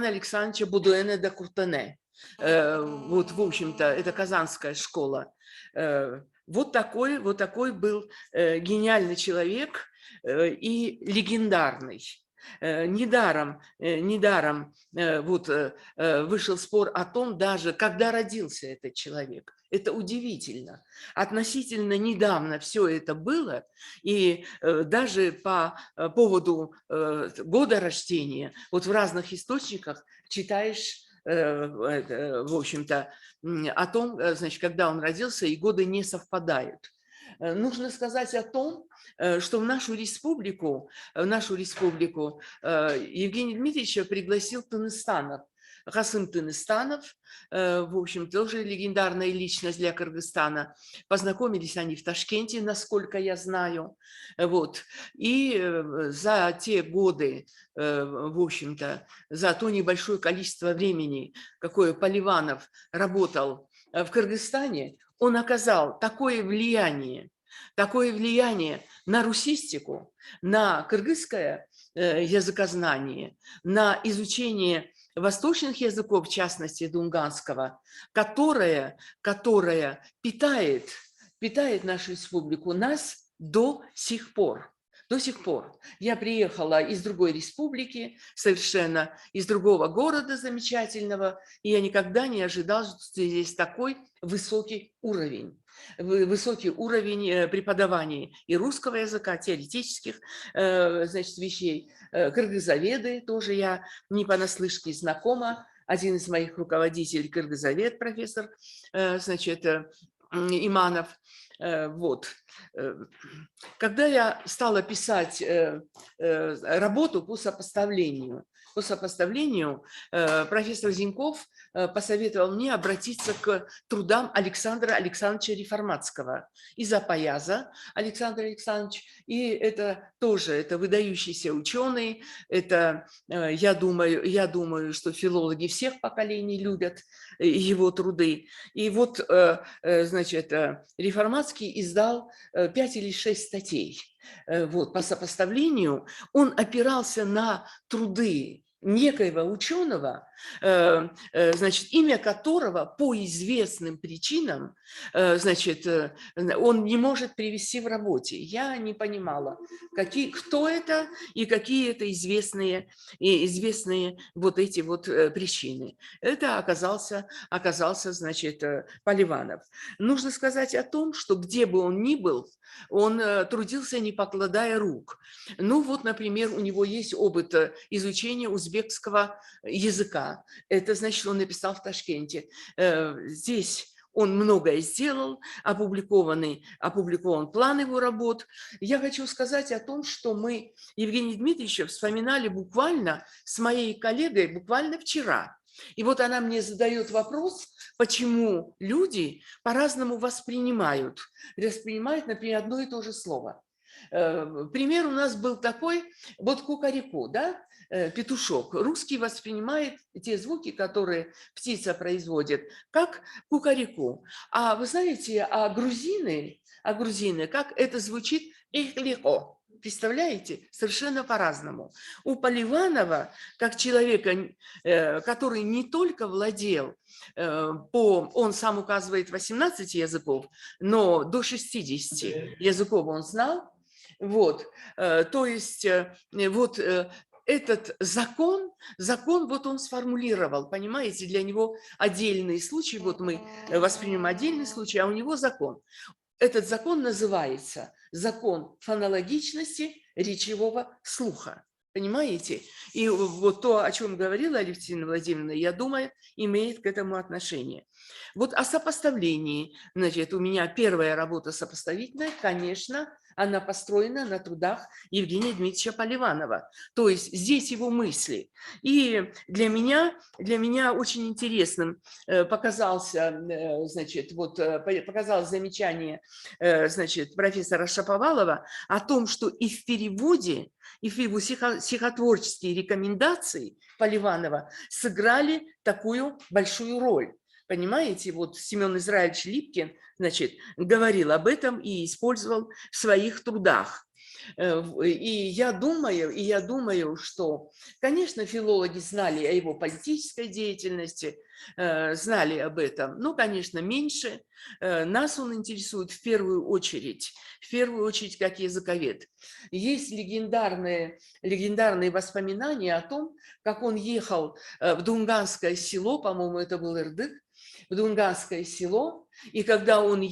Александровича Будуэна де Куртене. Вот, в общем-то, это казанская школа. Вот такой был гениальный человек и легендарный. Недаром вышел спор о том даже, когда родился этот человек. Это удивительно. Относительно недавно все это было, и даже по поводу года рождения, вот в разных источниках читаешь, в общем-то, о том, значит, когда он родился, и годы не совпадают. Нужно сказать о том, что в нашу республику Евгения Дмитриевича пригласил Тыныстанов. Касым Тыныстанов, в общем, тоже легендарная личность для Кыргызстана. Познакомились они в Ташкенте, насколько я знаю. Вот. И за те годы, в общем-то, за то небольшое количество времени, какое Поливанов работал в Кыргызстане, он оказал такое влияние на русистику, на кыргызское языкознание, на изучение восточных языков, в частности дунганского, которое питает нашу республику, нас до сих пор. До сих пор. Я приехала из другой республики, совершенно из другого города замечательного, и я никогда не ожидала, что здесь такой высокий уровень преподавания и русского языка, теоретических, значит, вещей. Кыргызоведы тоже я не понаслышке знакома. Один из моих руководителей кыргызовед, профессор, значит, Иманов. Вот. Когда я стала писать работу по сопоставлению, профессор Зиньков посоветовал мне обратиться к трудам Александра Александровича Реформатского из Апояза. Александр Александрович, и это тоже это выдающийся ученый, это, я думаю, что филологи всех поколений любят его труды. И вот, значит, Реформатский издал 5 или 6 статей. Вот, по сопоставлению он опирался на труды некоего ученого, значит, имя которого по известным причинам, значит, он не может привести в работе. Я не понимала, кто это и какие это известные вот эти вот причины. Это оказался, значит, Поливанов. Нужно сказать о том, что где бы он ни был, он трудился, не покладая рук. Ну вот, например, у него есть опыт изучения узбекского языка. Это значит, он написал в Ташкенте. Здесь он многое сделал, опубликован план его работ. Я хочу сказать о том, что мы Евгения Дмитриевича вспоминали буквально с моей коллегой буквально вчера. И вот она мне задает вопрос, почему люди по-разному воспринимают, например, одно и то же слово. Пример у нас был такой, вот кукареку, да, петушок. Русский воспринимает те звуки, которые птица производит, как кукареку. А вы знаете, а грузины, как это звучит эхлихо. Представляете? Совершенно по-разному. У Поливанова, как человека, который не только владел, он сам указывает 18 языков, но до 60 языков он знал. Вот. То есть вот этот закон вот он сформулировал, понимаете, для него отдельный случай, вот мы воспримем отдельный случай, а у него закон. Этот закон называется закон фонологичности речевого слуха. Понимаете? И вот то, о чем говорила Алевтина Владимировна, я думаю, имеет к этому отношение. Вот о сопоставлении. Значит, у меня первая работа сопоставительная, конечно, она построена на трудах Евгения Дмитриевича Поливанова. То есть здесь его мысли. И для меня очень интересным показалось замечание, значит, профессора Шаповалова о том, что и в переводе стихотворческие рекомендации Поливанова сыграли такую большую роль. Понимаете, вот Семен Израильевич Липкин, значит, говорил об этом и использовал в своих трудах. И я думаю, что, конечно, филологи знали о его политической деятельности, знали об этом, но, конечно, меньше. Нас он интересует в первую очередь как языковед. Есть легендарные воспоминания о том, как он ехал в Дунганское село, по-моему, это был Ирдык, в Дунганское село, и когда он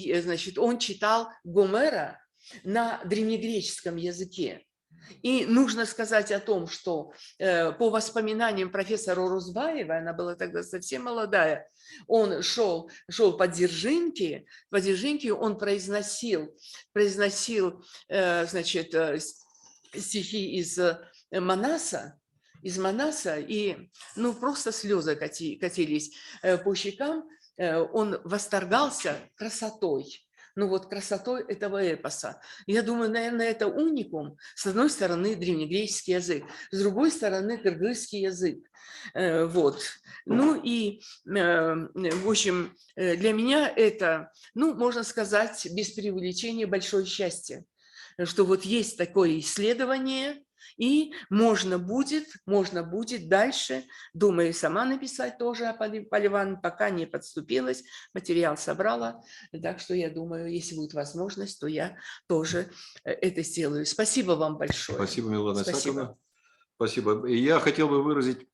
читал Гомера на древнегреческом языке. И нужно сказать о том, что по воспоминаниям профессора Розбаева, она была тогда совсем молодая, он шел по Дзержинке, он произносил значит, стихи из Манаса, и просто слезы катились по щекам. Он восторгался красотой. Красотой этого эпоса. Я думаю, наверное, это уникум. С одной стороны, древнегреческий язык, с другой стороны, кыргызский язык. Вот. В общем, для меня это, можно сказать, без преувеличения, большое счастье, что вот есть такое исследование, И можно будет дальше, думаю, сама написать тоже о Поливановне, пока не подступилась, материал собрала. Так что я думаю, если будет возможность, то я тоже это сделаю. Спасибо вам большое. Спасибо, Милана Спасибо. Исааковна. Спасибо. И я хотел бы выразить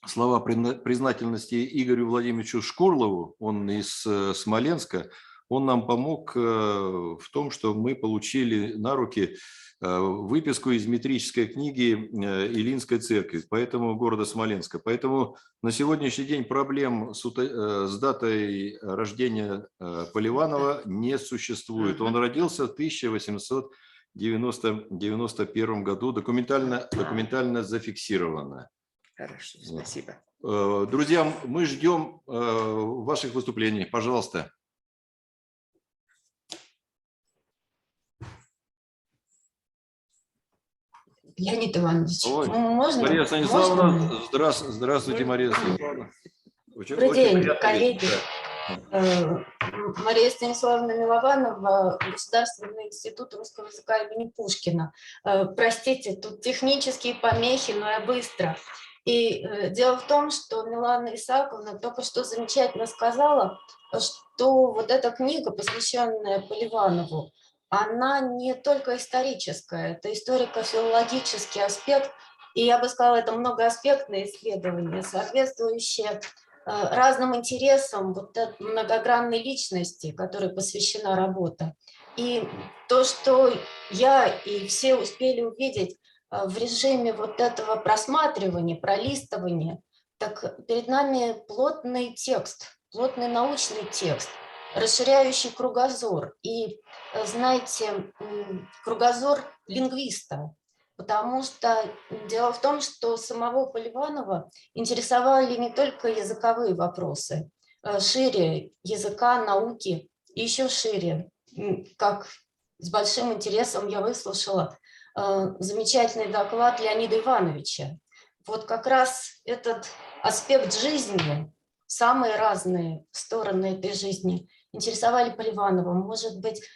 слова признательности Игорю Владимировичу Шкурлову, он из Смоленска. Он нам помог в том, что мы получили на руки выписку из метрической книги Илинской церкви, поэтому города Смоленска. Поэтому на сегодняшний день проблем с датой рождения Поливанова не существует. Он родился в 1891 году, документально зафиксировано. Хорошо, спасибо. Друзья, мы ждем ваших выступлений. Пожалуйста. Леонид Иванович, Ой, можно? Мария Станиславовна, Можно? здравствуйте, Мария Станиславовна. Добрый день, коллеги. Мария Станиславовна Милованова, Государственный институт русского языка имени Пушкина. Простите, тут технические помехи, но я быстро. И дело в том, что Милана Исааковна только что замечательно сказала, что вот эта книга, посвященная Поливанову, она не только историческая, это историко-филологический аспект, и я бы сказала, это многоаспектное исследование, соответствующее разным интересам вот этой многогранной личности, которой посвящена работа. И то, что я и все успели увидеть в режиме вот этого просматривания, пролистывания, так перед нами плотный текст, плотный научный текст, расширяющий кругозор. И, знаете, кругозор лингвиста, потому что дело в том, что самого Поливанова интересовали не только языковые вопросы, шире языка, науки, и еще шире, как с большим интересом я выслушала замечательный доклад Леонида Ивановича. Вот как раз этот аспект жизни, самые разные стороны этой жизни интересовали Поливанова. Может быть,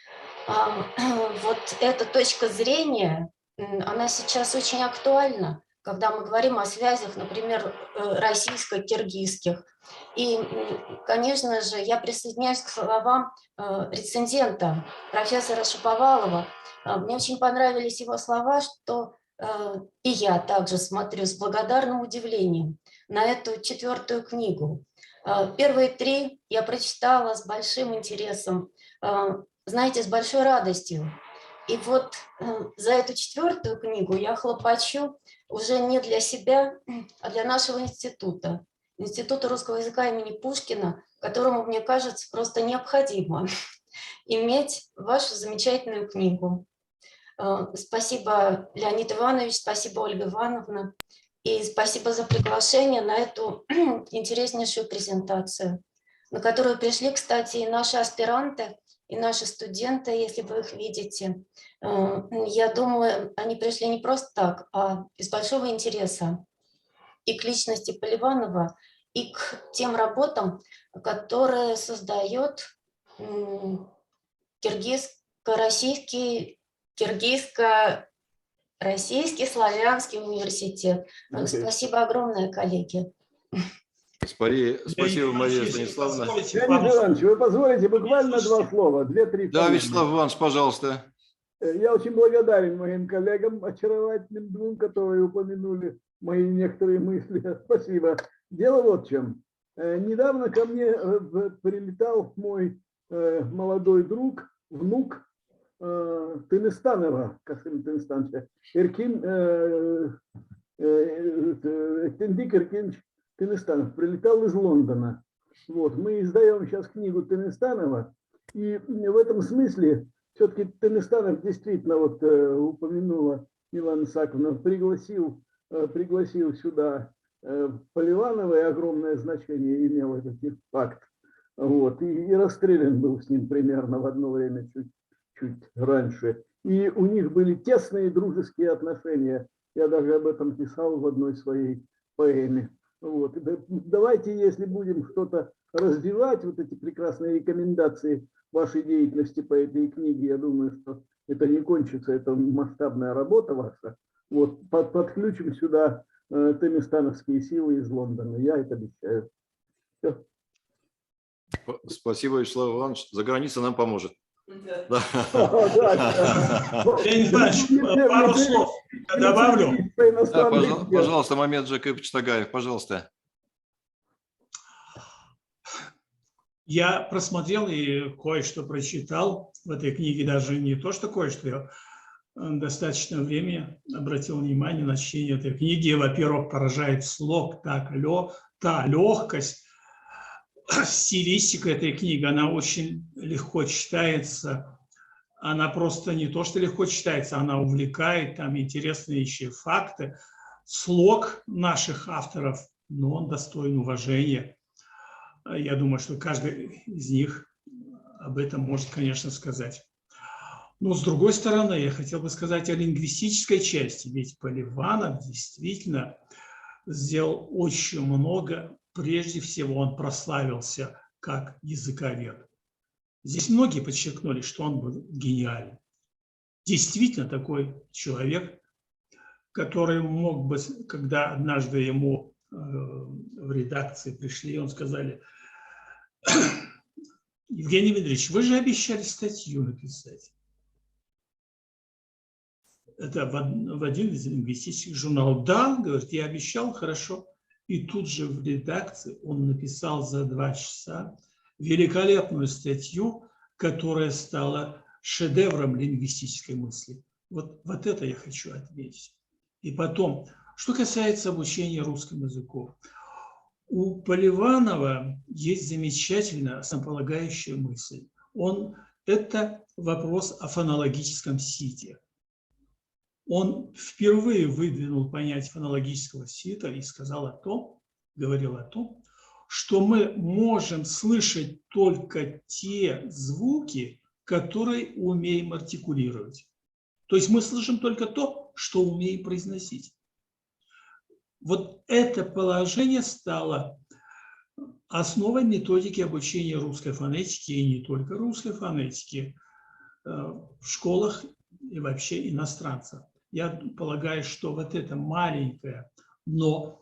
вот эта точка зрения, она сейчас очень актуальна, когда мы говорим о связях, например, российско-киргизских. И, конечно же, я присоединяюсь к словам рецензента, профессора Шаповалова. Мне очень понравились его слова, что и я также смотрю с благодарным удивлением на эту 4-ю книгу. Первые 3 я прочитала с большим интересом, знаете, с большой радостью. И вот за эту 4-ю книгу я хлопочу уже не для себя, а для нашего института, Института русского языка имени Пушкина, которому, мне кажется, просто необходимо иметь вашу замечательную книгу. Спасибо, Леонид Иванович, спасибо, Ольга Ивановна, и спасибо за приглашение на эту интереснейшую презентацию, на которую пришли, кстати, и наши аспиранты, и наши студенты, если вы их видите. Я думаю, они пришли не просто так, а из большого интереса и к личности Поливанова, и к тем работам, которые создает Киргизско-Российский славянский университет. Спасибо огромное, коллеги. Спасибо, Мария Станиславовна. Леонид Иванович, вы позволите буквально 2 слова, 2-3. Да, Вячеслав Иванович, пожалуйста. Я очень благодарен моим коллегам, очаровательным 2, которые упомянули мои некоторые мысли. Спасибо. Дело вот в чем. Недавно ко мне прилетал мой молодой друг, внук Тыныстанова, Касым Тыныстановича, Тендик Эркинович Тыныстанов, прилетал из Лондона. Вот. Мы издаем сейчас книгу Тыныстанова, и в этом смысле все-таки Тыныстанов действительно, вот упомянула Милана Исааковна, пригласил сюда Поливанова, и огромное значение имел этот факт. Вот. И расстрелян был с ним примерно в одно время, чуть раньше. И у них были тесные дружеские отношения. Я даже об этом писал в одной своей поэме. Вот. Давайте, если будем что-то развивать, вот эти прекрасные рекомендации вашей деятельности по этой книге, я думаю, что это не кончится, это масштабная работа ваша. Вот, подключим сюда тамистановские силы из Лондона. Я это обещаю. Все. Спасибо, Вячеслав Иванович. За границей нам поможет. Да. Леонид Иванович, пару слов добавлю. Да, пожалуйста, Мамед Джакипович Тагаев, пожалуйста. Я просмотрел и кое-что прочитал в этой книге, даже не то, что кое-что, я достаточно времени обратил внимание на чтение этой книги. Во-первых, поражает слог, та легкость, стилистика этой книги, она очень легко читается. Она просто не то, что легко читается, она увлекает, там интересные еще факты. Слог наших авторов, но он достоин уважения. Я думаю, что каждый из них об этом может, конечно, сказать. Но с другой стороны, я хотел бы сказать о лингвистической части, ведь Поливанов действительно сделал очень много. Прежде всего, он прославился как языковед. Здесь многие подчеркнули, что он был гениален. Действительно такой человек, который мог бы, когда однажды ему в редакции пришли, он сказали: Евгений Дмитриевич, вы же обещали статью написать. Это в один из лингвистических журналов. Да, говорит, я обещал, хорошо. И тут же в редакции он написал за 2 часа великолепную статью, которая стала шедевром лингвистической мысли. Вот это я хочу отметить. И потом, что касается обучения русскому языку. У Поливанова есть замечательная основополагающая мысль. Это вопрос о фонологическом сите. Он впервые выдвинул понятие фонологического сита и говорил о том, что мы можем слышать только те звуки, которые умеем артикулировать. То есть мы слышим только то, что умеем произносить. Вот это положение стало основой методики обучения русской фонетики, и не только русской фонетики, в школах и вообще иностранцев. Я полагаю, что вот это маленькое, но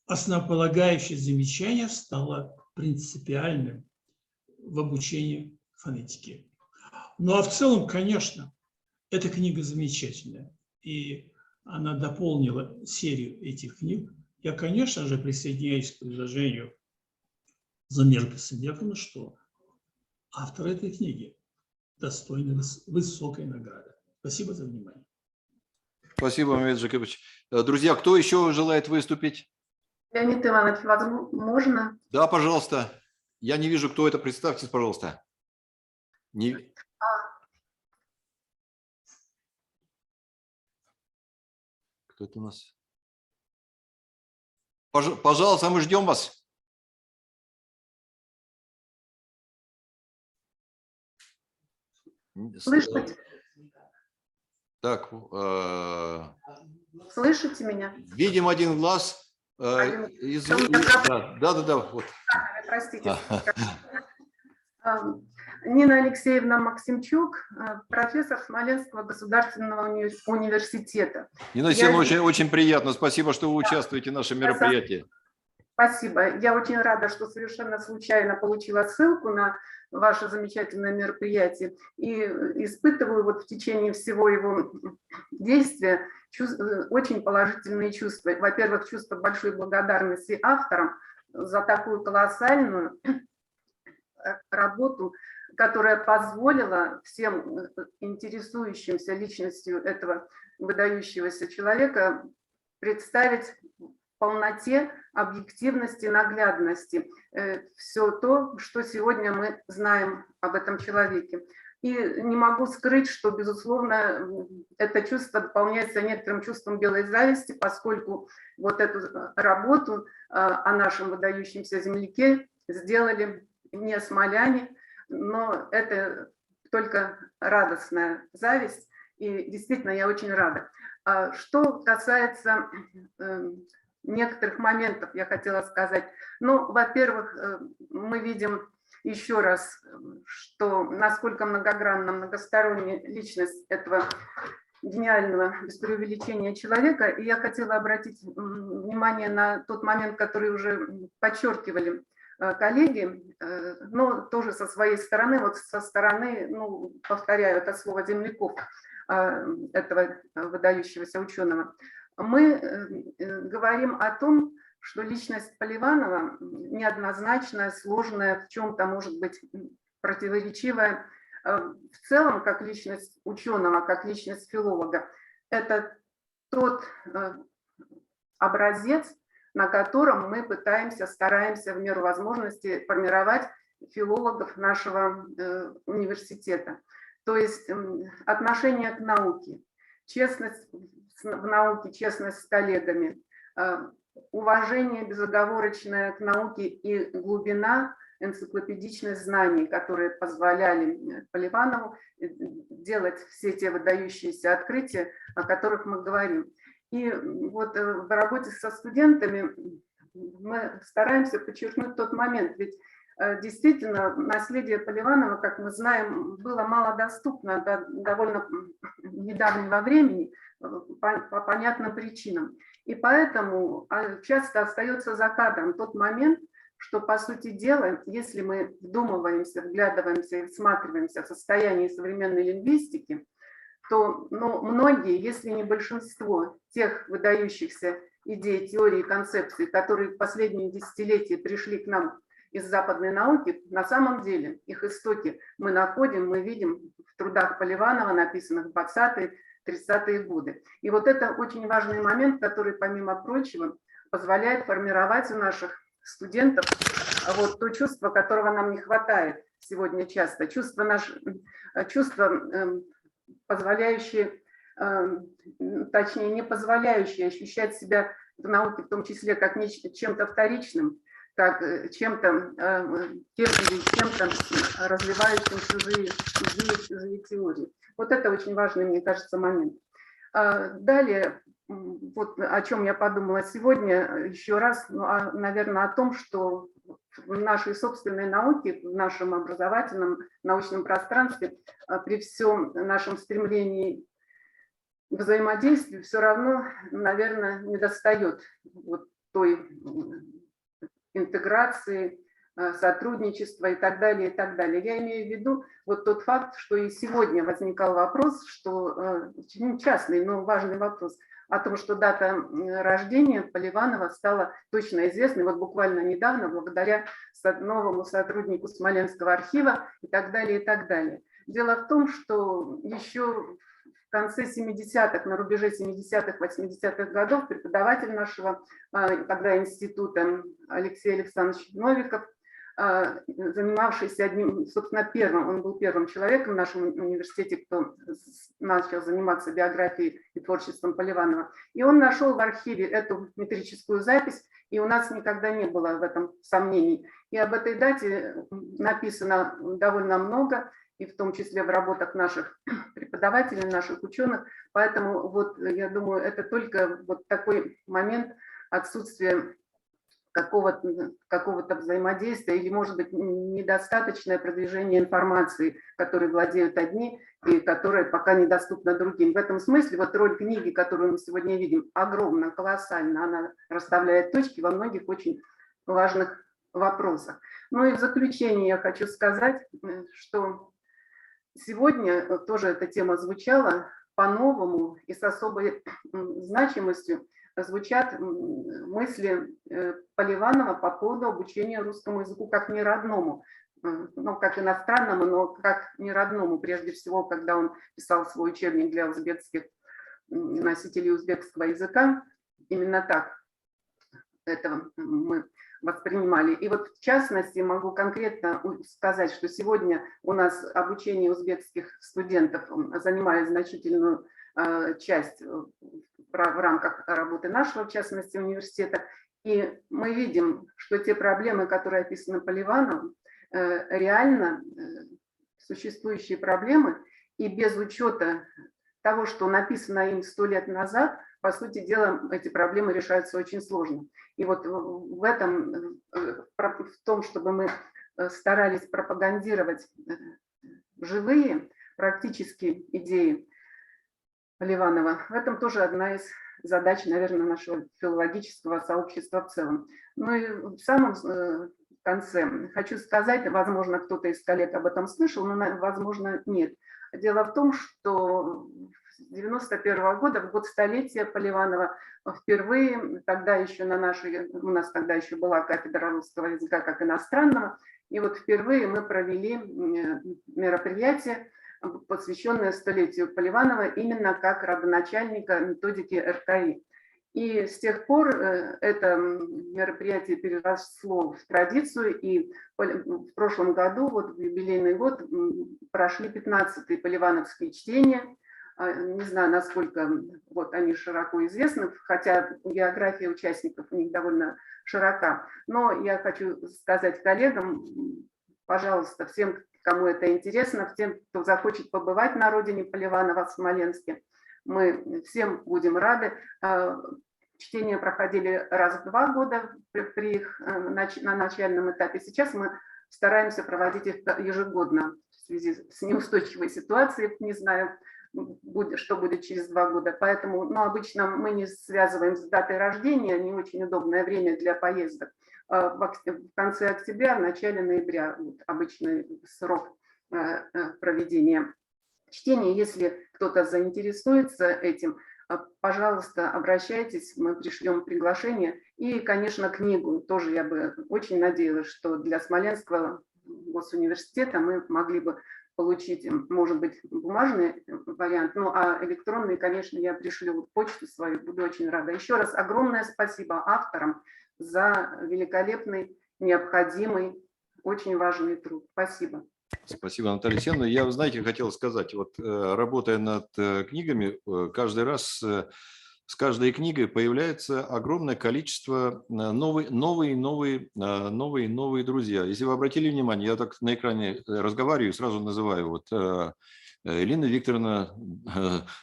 основополагающее замечание стало принципиальным в обучении фонетики. Ну а в целом, конечно, эта книга замечательная, и она дополнила серию этих книг. Я, конечно же, присоединяюсь к предложению Замира Касымбекова, что автор этой книги достойны высокой награды. Спасибо за внимание. Спасибо, Мамед Джакипович. Друзья, кто еще желает выступить? Леонид Иванович, возможно? Да, пожалуйста. Я не вижу, кто это. Представьтесь, пожалуйста. Кто это у нас? Пожалуйста, мы ждем вас. Слышите? Так. Слышите меня? Видим один глаз. Да. Вот. Простите. Нина Алексеевна Максимчук, профессор Смоленского государственного университета. Нина Алексеевна, очень приятно. Спасибо, что вы участвуете в нашем мероприятии. Спасибо. Я очень рада, что совершенно случайно получила ссылку на ваше замечательное мероприятие и испытываю вот в течение всего его действия очень положительные чувства. Во-первых, чувство большой благодарности авторам за такую колоссальную работу, которая позволила всем интересующимся личностью этого выдающегося человека представить в полноте, объективности, наглядности все то, что сегодня мы знаем об этом человеке. И не могу скрыть, что, безусловно, это чувство дополняется некоторым чувством белой зависти, поскольку вот эту работу о нашем выдающемся земляке сделали не смоляне, но это только радостная зависть, и действительно я очень рада. Что касается некоторых моментов, я хотела сказать. Ну, во-первых, мы видим еще раз, что насколько многогранна, многосторонняя личность этого гениального, без преувеличения, человека. И я хотела обратить внимание на тот момент, который уже подчеркивали коллеги, но тоже со своей стороны, вот со стороны, ну, повторяю это слово, земляков этого выдающегося ученого. Мы говорим о том, что личность Поливанова неоднозначная, сложная, в чем-то, может быть, противоречивая. В целом, как личность ученого, как личность филолога, это тот образец, на котором мы пытаемся, стараемся в меру возможности формировать филологов нашего университета. То есть отношение к науке, честность в науке, честность с коллегами, уважение безоговорочное к науке и глубина, энциклопедичность знаний, которые позволяли Поливанову делать все те выдающиеся открытия, о которых мы говорим. И вот в работе со студентами мы стараемся подчеркнуть тот момент, ведь действительно наследие Поливанова, как мы знаем, было мало доступно до довольно недавнего времени по понятным причинам. И поэтому часто остается за кадром тот момент, что, по сути дела, если мы вдумываемся, вглядываемся и всматриваемся в состояние современной лингвистики, то многие, если не большинство тех выдающихся идей, теорий и концепций, которые в последние десятилетия пришли к нам из западной науки, на самом деле их истоки мы находим, мы видим в трудах Поливанова, написанных в 20-е, 30-е годы. И вот это очень важный момент, который, помимо прочего, позволяет формировать у наших студентов вот то чувство, которого нам не хватает сегодня часто, чувство, позволяющее, точнее, не позволяющее ощущать себя в науке в том числе как чем-то вторичным, как чем-то развивающим чужие идеи, чужие теории. Вот это очень важный, мне кажется, момент. Далее, вот о чем я подумала сегодня еще раз, наверное, о том, что в нашей собственной науке, в нашем образовательном научном пространстве, при всем нашем стремлении к взаимодействию, все равно, наверное, недостает вот той интеграции, сотрудничества и так далее, и так далее. Я имею в виду вот тот факт, что и сегодня возникал вопрос, что частный, но важный вопрос о том, что дата рождения Поливанова стала точно известной вот буквально недавно благодаря новому сотруднику Смоленского архива и так далее, и так далее. Дело в том, что еще в конце 70-х, на рубеже 70-х, 80-х годов преподаватель нашего тогда института Алексей Александрович Новиков, занимавшийся одним, собственно, он был первым человеком в нашем университете, кто начал заниматься биографией и творчеством Поливанова. И он нашел в архиве эту метрическую запись, и у нас никогда не было в этом сомнений. И об этой дате написано довольно много, и в том числе в работах наших преподавателей, наших ученых. Поэтому вот я думаю, это только вот такой момент отсутствия какого-то взаимодействия или, может быть, недостаточное продвижение информации, которой владеют одни и которая пока недоступна другим. В этом смысле вот роль книги, которую мы сегодня видим, огромна, колоссальна. Она расставляет точки во многих очень важных вопросах. Ну и в заключение я хочу сказать, что сегодня тоже эта тема звучала по-новому и с особой значимостью. Звучат мысли Поливанова по поводу обучения русскому языку как неродному, ну, как иностранному, но как неродному, прежде всего, когда он писал свой учебник для узбекских носителей узбекского языка. Именно так это мы воспринимали. И вот в частности могу конкретно сказать, что сегодня у нас обучение узбекских студентов занимает значительную часть в рамках работы нашего, в частности, университета. И мы видим, что те проблемы, которые описаны Поливановым, реально существующие проблемы, и без учета того, что написано им 100 лет назад, по сути дела, эти проблемы решаются очень сложно. И вот в этом, в том, чтобы мы старались пропагандировать живые, практические идеи Поливанова. В этом тоже одна из задач, наверное, нашего филологического сообщества в целом. Ну и в самом конце хочу сказать, возможно, кто-то из коллег об этом слышал, но, возможно, нет. Дело в том, что с 91 года, в год столетия Поливанова, впервые, тогда еще у нас тогда еще была кафедра русского языка как иностранного, и вот впервые мы провели мероприятие, посвященное столетию Поливанова именно как родоначальника методики РКИ. И с тех пор это мероприятие переросло в традицию, и в прошлом году, вот в юбилейный год, прошли 15-е поливановские чтения. Не знаю, насколько вот они широко известны, хотя география участников у них довольно широка. Но я хочу сказать коллегам, пожалуйста, всем, кому это интересно, всем, кто захочет побывать на родине Поливанова в Смоленске, мы всем будем рады. Чтения проходили раз в 2 года при их на начальном этапе. Сейчас мы стараемся проводить их ежегодно в связи с неустойчивой ситуацией. Не знаю, что будет через 2 года. Поэтому, обычно мы не связываем с датой рождения, не очень удобное время для поездок. В конце октября, в начале ноября обычный срок проведения чтения. Если кто-то заинтересуется этим, пожалуйста, обращайтесь, мы пришлем приглашение. И, конечно, книгу тоже я бы очень надеялась, что для Смоленского госуниверситета мы могли бы получить, может быть, бумажный вариант, а электронный, конечно, я пришлю почту свою, буду очень рада. Еще раз огромное спасибо авторам за великолепный, необходимый, очень важный труд. Спасибо. Спасибо, Наталья Алексеевна. Я, знаете, хотел сказать, вот работая над книгами, каждый раз с каждой книгой появляется огромное количество новые друзья. Если вы обратили внимание, я так на экране разговариваю, сразу называю вот Элина Викторовна,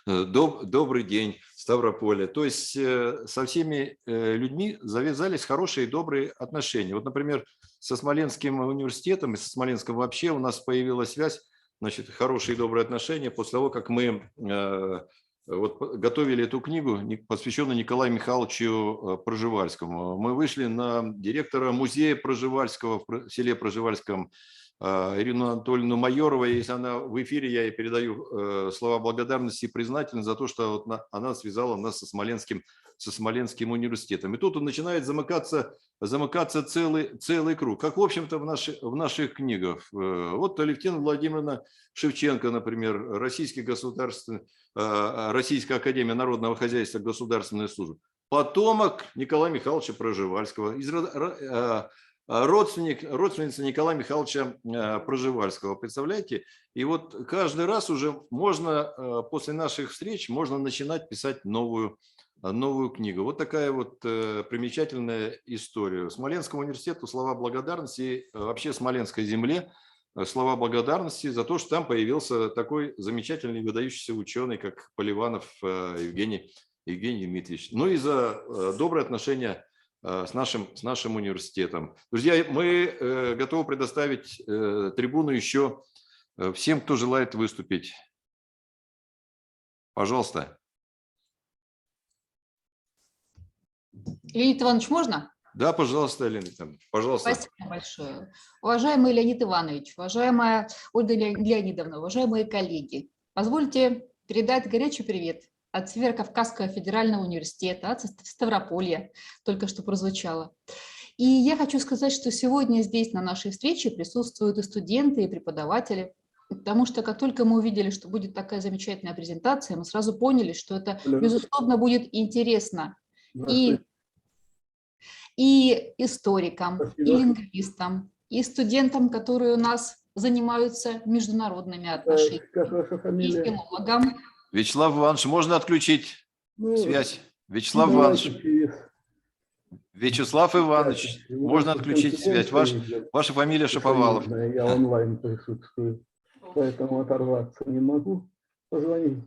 добрый день, Ставрополе. То есть со всеми людьми завязались хорошие и добрые отношения. Вот, например, со Смоленским университетом и со Смоленском вообще у нас появилась связь, значит, хорошие и добрые отношения после того, как мы вот готовили эту книгу, посвященную Николаю Михайловичу Пржевальскому. Мы вышли на директора музея Пржевальского в селе Пржевальском, Ирину Анатольевну Майорову. Если она в эфире, я ей передаю слова благодарности и признательности за то, что вот она связала нас со Смоленским университетом. И тут он начинает замыкаться целый круг, как, в общем-то, в наших книгах. Вот Алевтина Владимировна Шевченко, например, Российская академия народного хозяйства, государственная служба, потомок Николая Михайловича Пржевальского, родственница Николая Михайловича Пржевальского, представляете? И вот каждый раз уже можно, после наших встреч, можно начинать писать новую книгу. Вот такая вот примечательная история. Смоленскому университету слова благодарности, вообще Смоленской земле слова благодарности за то, что там появился такой замечательный выдающийся ученый, как Поливанов Евгений Дмитриевич. Ну и за доброе отношение с нашим университетом. Друзья, мы готовы предоставить трибуну еще всем, кто желает выступить. Пожалуйста. Леонид Иванович, можно? Да, пожалуйста, Леонид Иванович, пожалуйста. Спасибо большое. Уважаемый Леонид Иванович, уважаемая Ольга Леонидовна, уважаемые коллеги, позвольте передать горячий привет от Северо-Кавказского федерального университета, от Ставрополья, только что прозвучало. И я хочу сказать, что сегодня здесь на нашей встрече присутствуют и студенты, и преподаватели, потому что как только мы увидели, что будет такая замечательная презентация, мы сразу поняли, что это, безусловно, будет интересно и историкам, и лингвистам, и студентам, которые у нас занимаются международными отношениями, и филологам. Вячеслав Иванович, можно отключить связь? Вячеслав Иванович, можно отключить связь. Ваша фамилия Шаповалов. Я онлайн присутствую, поэтому оторваться не могу. Позвонить.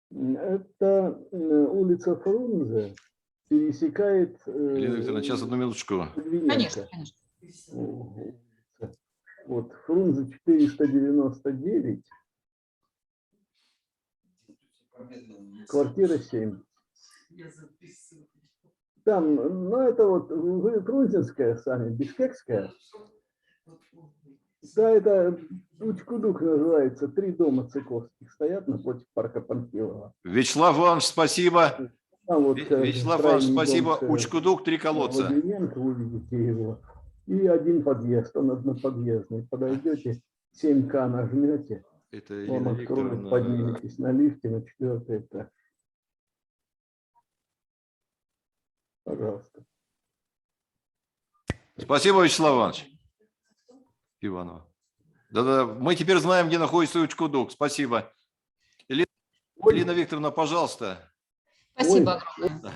Это улица Фрунзе пересекает... Елена Викторовна, сейчас одну минуточку. Конечно. Вот Фрунзе 499. Квартира 7. Там, ну это вот грузинская сами, бишкекская. Да, это Учкудук называется. 3 дома цыковских стоят напротив парка Панфилова. Вячеслав Иванович, спасибо. Там вот, Вячеслав Иванович, спасибо. Учкудук, 3 колодца. Владименко, вы видите его. И 1 подъезд, он одноподъездный. Подойдете, 7К нажмете, Это он откроет, подниметесь на лифте на 4-й этаж. Пожалуйста. Спасибо, Вячеслав Иванович. Иванова. Да-да, мы теперь знаем, где находится Учкудук. Спасибо. Елена Викторовна, пожалуйста. Спасибо огромное.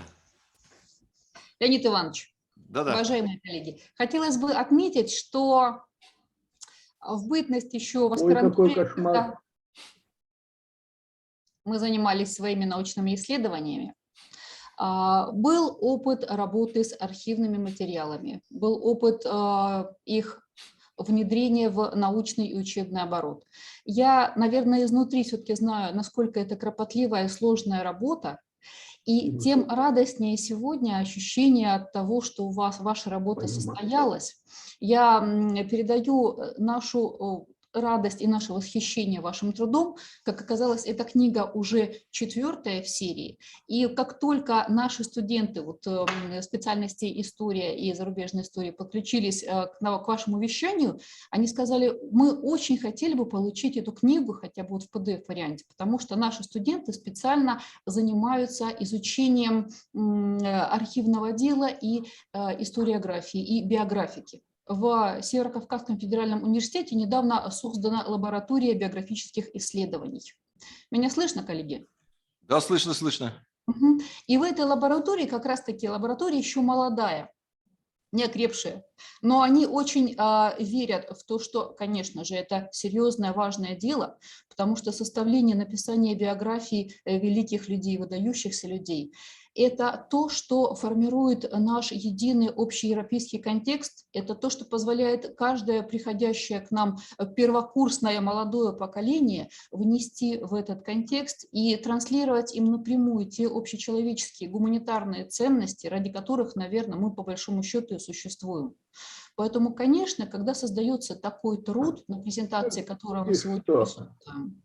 Леонид Иванович, Да-да. уважаемые коллеги, хотелось бы отметить, что в бытность еще в аспирантуре, когда мы занимались своими научными исследованиями, был опыт работы с архивными материалами, был опыт их внедрения в научный и учебный оборот. Я, наверное, изнутри все-таки знаю, насколько это кропотливая и сложная работа, и тем радостнее сегодня ощущение от того, что у вас ваша работа состоялась. Я передаю нашу радость и наше восхищение вашим трудом. Как оказалось, эта книга уже 4-я в серии. И как только наши студенты вот, специальности история и зарубежная история подключились к вашему вещанию, они сказали, мы очень хотели бы получить эту книгу хотя бы вот в PDF-варианте, потому что наши студенты специально занимаются изучением архивного дела и историографии, и биографики. В Северо-Кавказском федеральном университете недавно создана лаборатория биографических исследований. Меня слышно, коллеги? Да, слышно, слышно. И в этой лаборатории, как раз-таки лаборатория еще молодая, не окрепшая, но они очень верят в то, что, конечно же, это серьезное, важное дело, потому что составление, написание биографий великих людей, выдающихся людей – это то, что формирует наш единый общеевропейский контекст, это то, что позволяет каждое приходящее к нам первокурсное молодое поколение внести в этот контекст и транслировать им напрямую те общечеловеческие гуманитарные ценности, ради которых, наверное, мы по большому счету и существуем. Поэтому, конечно, когда создается такой труд, на презентации которого мы сегодня присутствуем,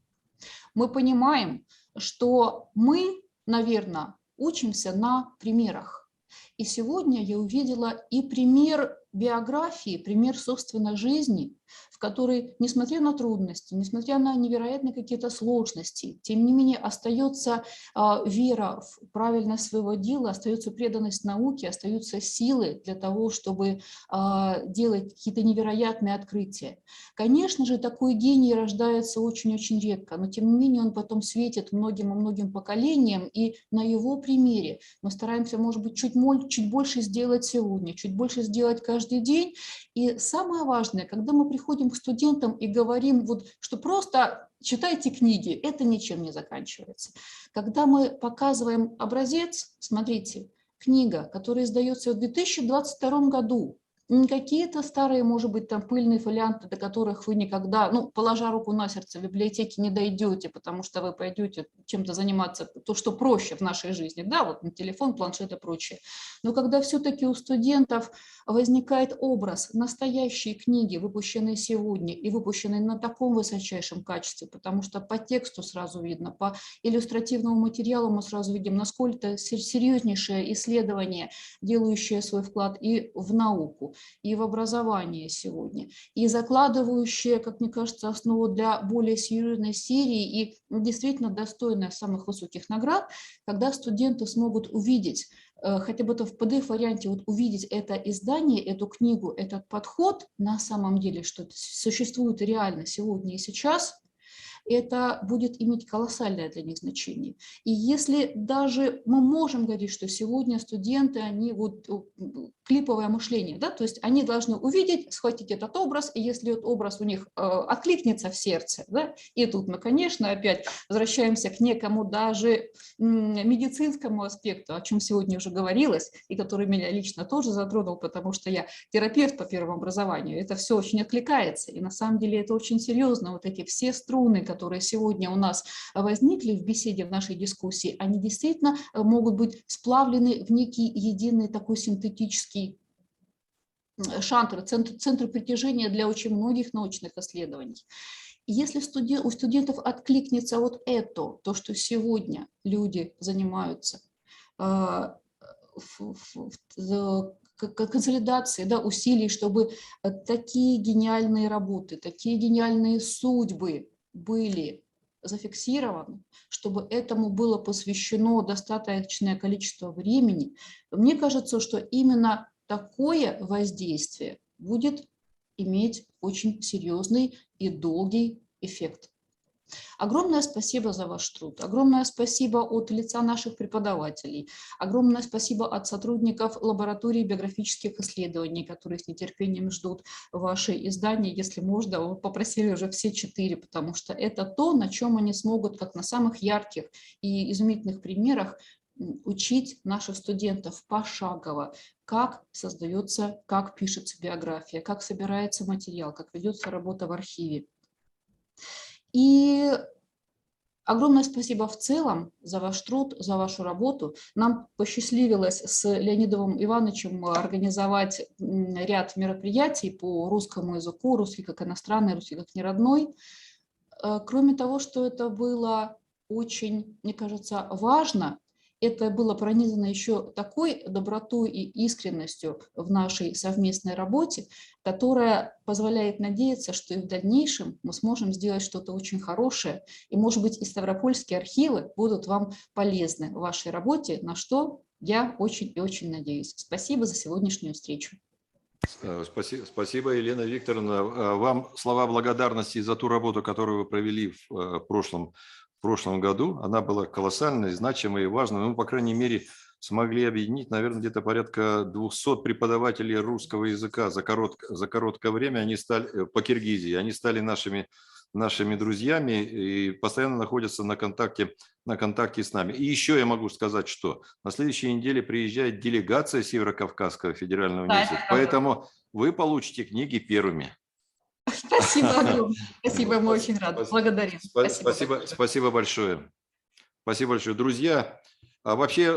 мы понимаем, что мы, наверное, учимся на примерах. И сегодня я увидела и пример биографии, пример собственной жизни, в которой, несмотря на трудности, несмотря на невероятные какие-то сложности, тем не менее остается вера в правильность своего дела, остается преданность науке, остаются силы для того, чтобы делать какие-то невероятные открытия. Конечно же, такой гений рождается очень-очень редко, но тем не менее он потом светит многим и многим поколениям, и на его примере мы стараемся, может быть, чуть больше сделать сегодня, чуть больше сделать каждый день. И самое важное, когда мы приходим к студентам и говорим, вот, что просто читайте книги, это ничем не заканчивается. Когда мы показываем образец, смотрите, книга, которая издается в 2022 году, не какие-то старые, может быть, там пыльные фолианты, до которых вы никогда, ну, положа руку на сердце, в библиотеке не дойдете, потому что вы пойдете чем-то заниматься, то, что проще в нашей жизни, да, вот на телефон, планшет и прочее. Но когда все-таки у студентов возникает образ настоящей книги, выпущенной сегодня и выпущенной на таком высочайшем качестве, потому что по тексту сразу видно, по иллюстративному материалу мы сразу видим, насколько серьезнейшее исследование, делающее свой вклад и в науку, и в образование сегодня, и закладывающее, как мне кажется, основу для более серьезной серии и действительно достойная самых высоких наград, когда студенты смогут увидеть, хотя бы это в PDF-варианте, вот увидеть это издание, эту книгу, этот подход на самом деле, что это существует реально сегодня и сейчас, это будет иметь колоссальное для них значение. И если даже мы можем говорить, что сегодня студенты, они вот клиповое мышление, да, то есть они должны увидеть, схватить этот образ, и если этот образ у них откликнется в сердце, да, и тут мы, конечно, опять возвращаемся к некому даже медицинскому аспекту, о чем сегодня уже говорилось, и который меня лично тоже затронул, потому что я терапевт по первому образованию, это все очень откликается, и на самом деле это очень серьезно, вот эти все струны, которые сегодня у нас возникли в беседе, в нашей дискуссии, они действительно могут быть сплавлены в некий единый такой синтетический шантр, центр притяжения для очень многих научных исследований. И если у студентов откликнется вот это, то, что сегодня люди занимаются консолидацией, да, усилий, чтобы такие гениальные работы, такие гениальные судьбы были зафиксированы, чтобы этому было посвящено достаточное количество времени, мне кажется, что именно такое воздействие будет иметь очень серьезный и долгий эффект. Огромное спасибо за ваш труд, огромное спасибо от лица наших преподавателей, огромное спасибо от сотрудников лаборатории биографических исследований, которые с нетерпением ждут ваши издания, если можно, вы попросили уже все 4, потому что это то, на чем они смогут, как на самых ярких и изумительных примерах, учить наших студентов пошагово, как создается, как пишется биография, как собирается материал, как ведется работа в архиве. И огромное спасибо в целом за ваш труд, за вашу работу. Нам посчастливилось с Леонидом Ивановичем организовать ряд мероприятий по русскому языку, русский как иностранный, русский как неродной. Кроме того, что это было очень, мне кажется, важно, это было пронизано еще такой добротой и искренностью в нашей совместной работе, которая позволяет надеяться, что и в дальнейшем мы сможем сделать что-то очень хорошее, и, может быть, и ставропольские архивы будут вам полезны в вашей работе, на что я очень и очень надеюсь. Спасибо за сегодняшнюю встречу. Спасибо, Елена Викторовна. Вам слова благодарности за ту работу, которую вы провели в прошлом году. Она была колоссальной, значимой и важной. Мы, по крайней мере, смогли объединить, наверное, где-то порядка 200 преподавателей русского языка за короткое время. Они стали по Киргизии, они стали нашими друзьями и постоянно находятся на контакте с нами. И еще я могу сказать, что на следующей неделе приезжает делегация Северо-Кавказского федерального университета, поэтому вы получите книги первыми. Спасибо огромное. Спасибо, мы очень рады. Благодарим. Спасибо большое. Спасибо большое. Друзья, вообще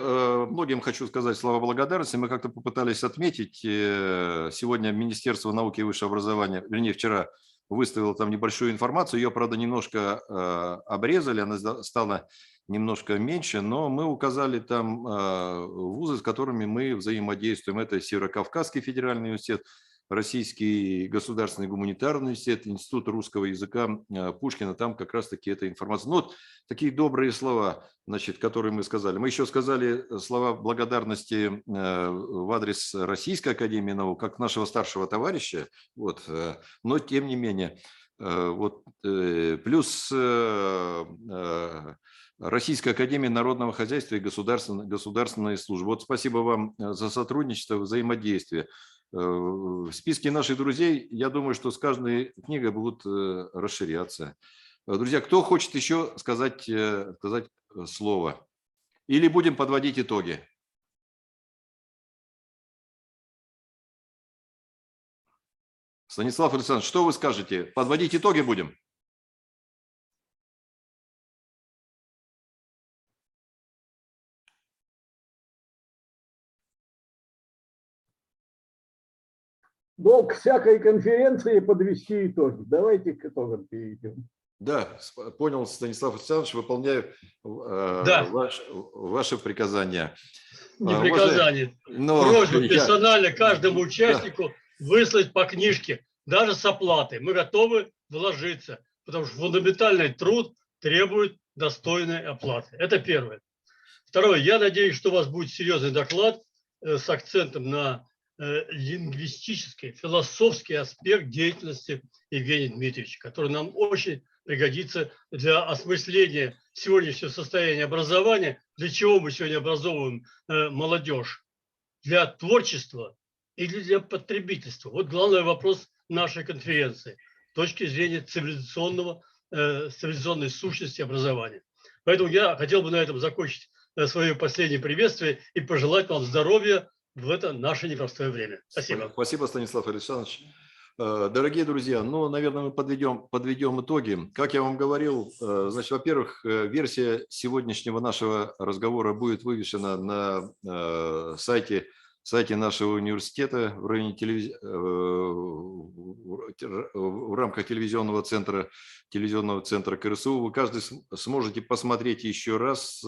многим хочу сказать слова благодарности. Мы как-то попытались отметить. Сегодня Министерство науки и высшего образования, вернее, вчера выставило там небольшую информацию. Ее, правда, немножко обрезали, она стала немножко меньше, но мы указали там вузы, с которыми мы взаимодействуем. Это Северо-Кавказский федеральный университет, Российский государственный гуманитарный университет, Институт русского языка Пушкина, там как раз-таки эта информация. Ну, вот такие добрые слова, значит, которые мы сказали. Мы еще сказали слова благодарности в адрес Российской академии наук, как нашего старшего товарища, вот, но тем не менее, вот, плюс Российская академия народного хозяйства и государственной службы. Вот спасибо вам за сотрудничество, взаимодействие. В списке наших друзей, я думаю, что с каждой книгой будут расширяться. Друзья, кто хочет еще сказать слово? Или будем подводить итоги? Станислав Александрович, что вы скажете? Подводить итоги будем? Долг всякой конференции подвести итоги. Давайте к итогам перейдем. Да, понял, Станислав Александрович, выполняю ваши приказания. Не приказание, просьба персонально каждому участнику выслать по книжке, даже с оплатой. Мы готовы вложиться, потому что фундаментальный труд требует достойной оплаты. Это первое. Второе, я надеюсь, что у вас будет серьезный доклад с акцентом на лингвистический, философский аспект деятельности Евгения Дмитриевича, который нам очень пригодится для осмысления сегодняшнего состояния образования, для чего мы сегодня образовываем молодежь, для творчества или для потребительства. Вот главный вопрос нашей конференции с точки зрения цивилизационной сущности образования. Поэтому я хотел бы на этом закончить свое последнее приветствие и пожелать вам здоровья в это наше непростое время. Спасибо. Спасибо, Станислав Александрович. Дорогие друзья, ну, наверное, мы подведем итоги. Как я вам говорил, значит, во-первых, версия сегодняшнего нашего разговора будет вывешена на сайте нашего университета в районе в рамках телевизионного центра КРСУ. Вы каждый сможете посмотреть еще раз,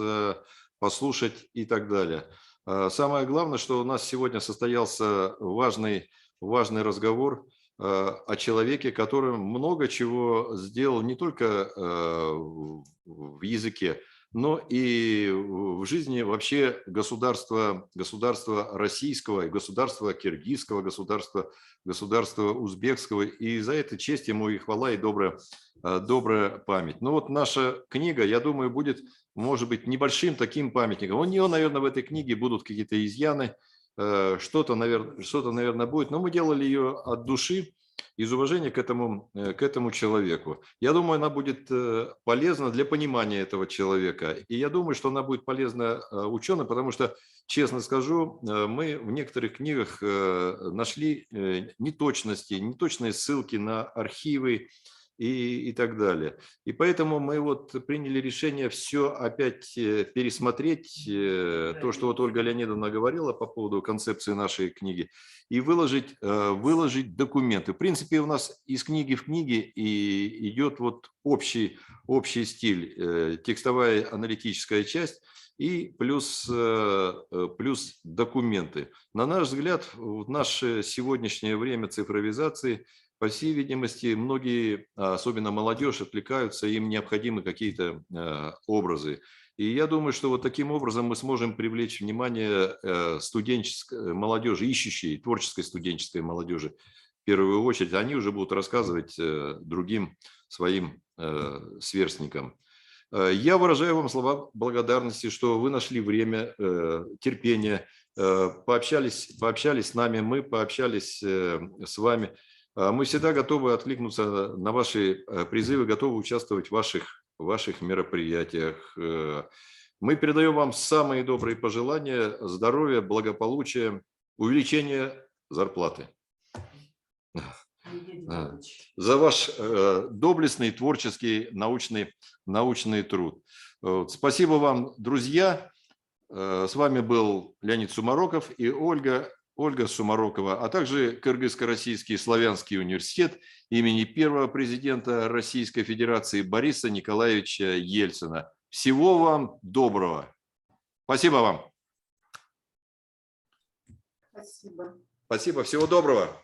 послушать и так далее. Самое главное, что у нас сегодня состоялся важный разговор о человеке, который много чего сделал не только в языке, но и в жизни вообще государства российского, государства киргизского, государства узбекского. И за это честь ему и хвала, и добрая память. Ну вот наша книга, я думаю, будет, может быть, небольшим таким памятником. У нее, наверное, в этой книге будут какие-то изъяны, что-то, наверное, будет, но мы делали ее от души, из уважения к этому человеку. Я думаю, она будет полезна для понимания этого человека. И я думаю, что она будет полезна ученым, потому что, честно скажу, мы в некоторых книгах нашли неточные ссылки на архивы и так далее. И поэтому мы вот приняли решение все опять пересмотреть, то, что вот Ольга Леонидовна говорила по поводу концепции нашей книги, и выложить документы. В принципе, у нас из книги в книге и идет вот общий стиль, текстовая аналитическая часть и плюс документы. На наш взгляд, в наше сегодняшнее время цифровизации, по всей видимости, многие, особенно молодежь, отвлекаются, им необходимы какие-то образы. И я думаю, что вот таким образом мы сможем привлечь внимание студенческой молодежи, ищущей, творческой студенческой молодежи в первую очередь. Они уже будут рассказывать другим своим сверстникам. Я выражаю вам слова благодарности, что вы нашли время, терпение, пообщались с нами, мы пообщались с вами. Мы всегда готовы откликнуться на ваши призывы, готовы участвовать в ваших мероприятиях. Мы передаем вам самые добрые пожелания, здоровья, благополучия, увеличения зарплаты. За ваш доблестный, творческий, научный труд. Спасибо вам, друзья. С вами был Леонид Сумароков и Ольга Сумарокова, а также Кыргызско-Российский славянский университет имени первого президента Российской Федерации Бориса Николаевича Ельцина. Всего вам доброго. Спасибо вам. Спасибо. Спасибо. Всего доброго.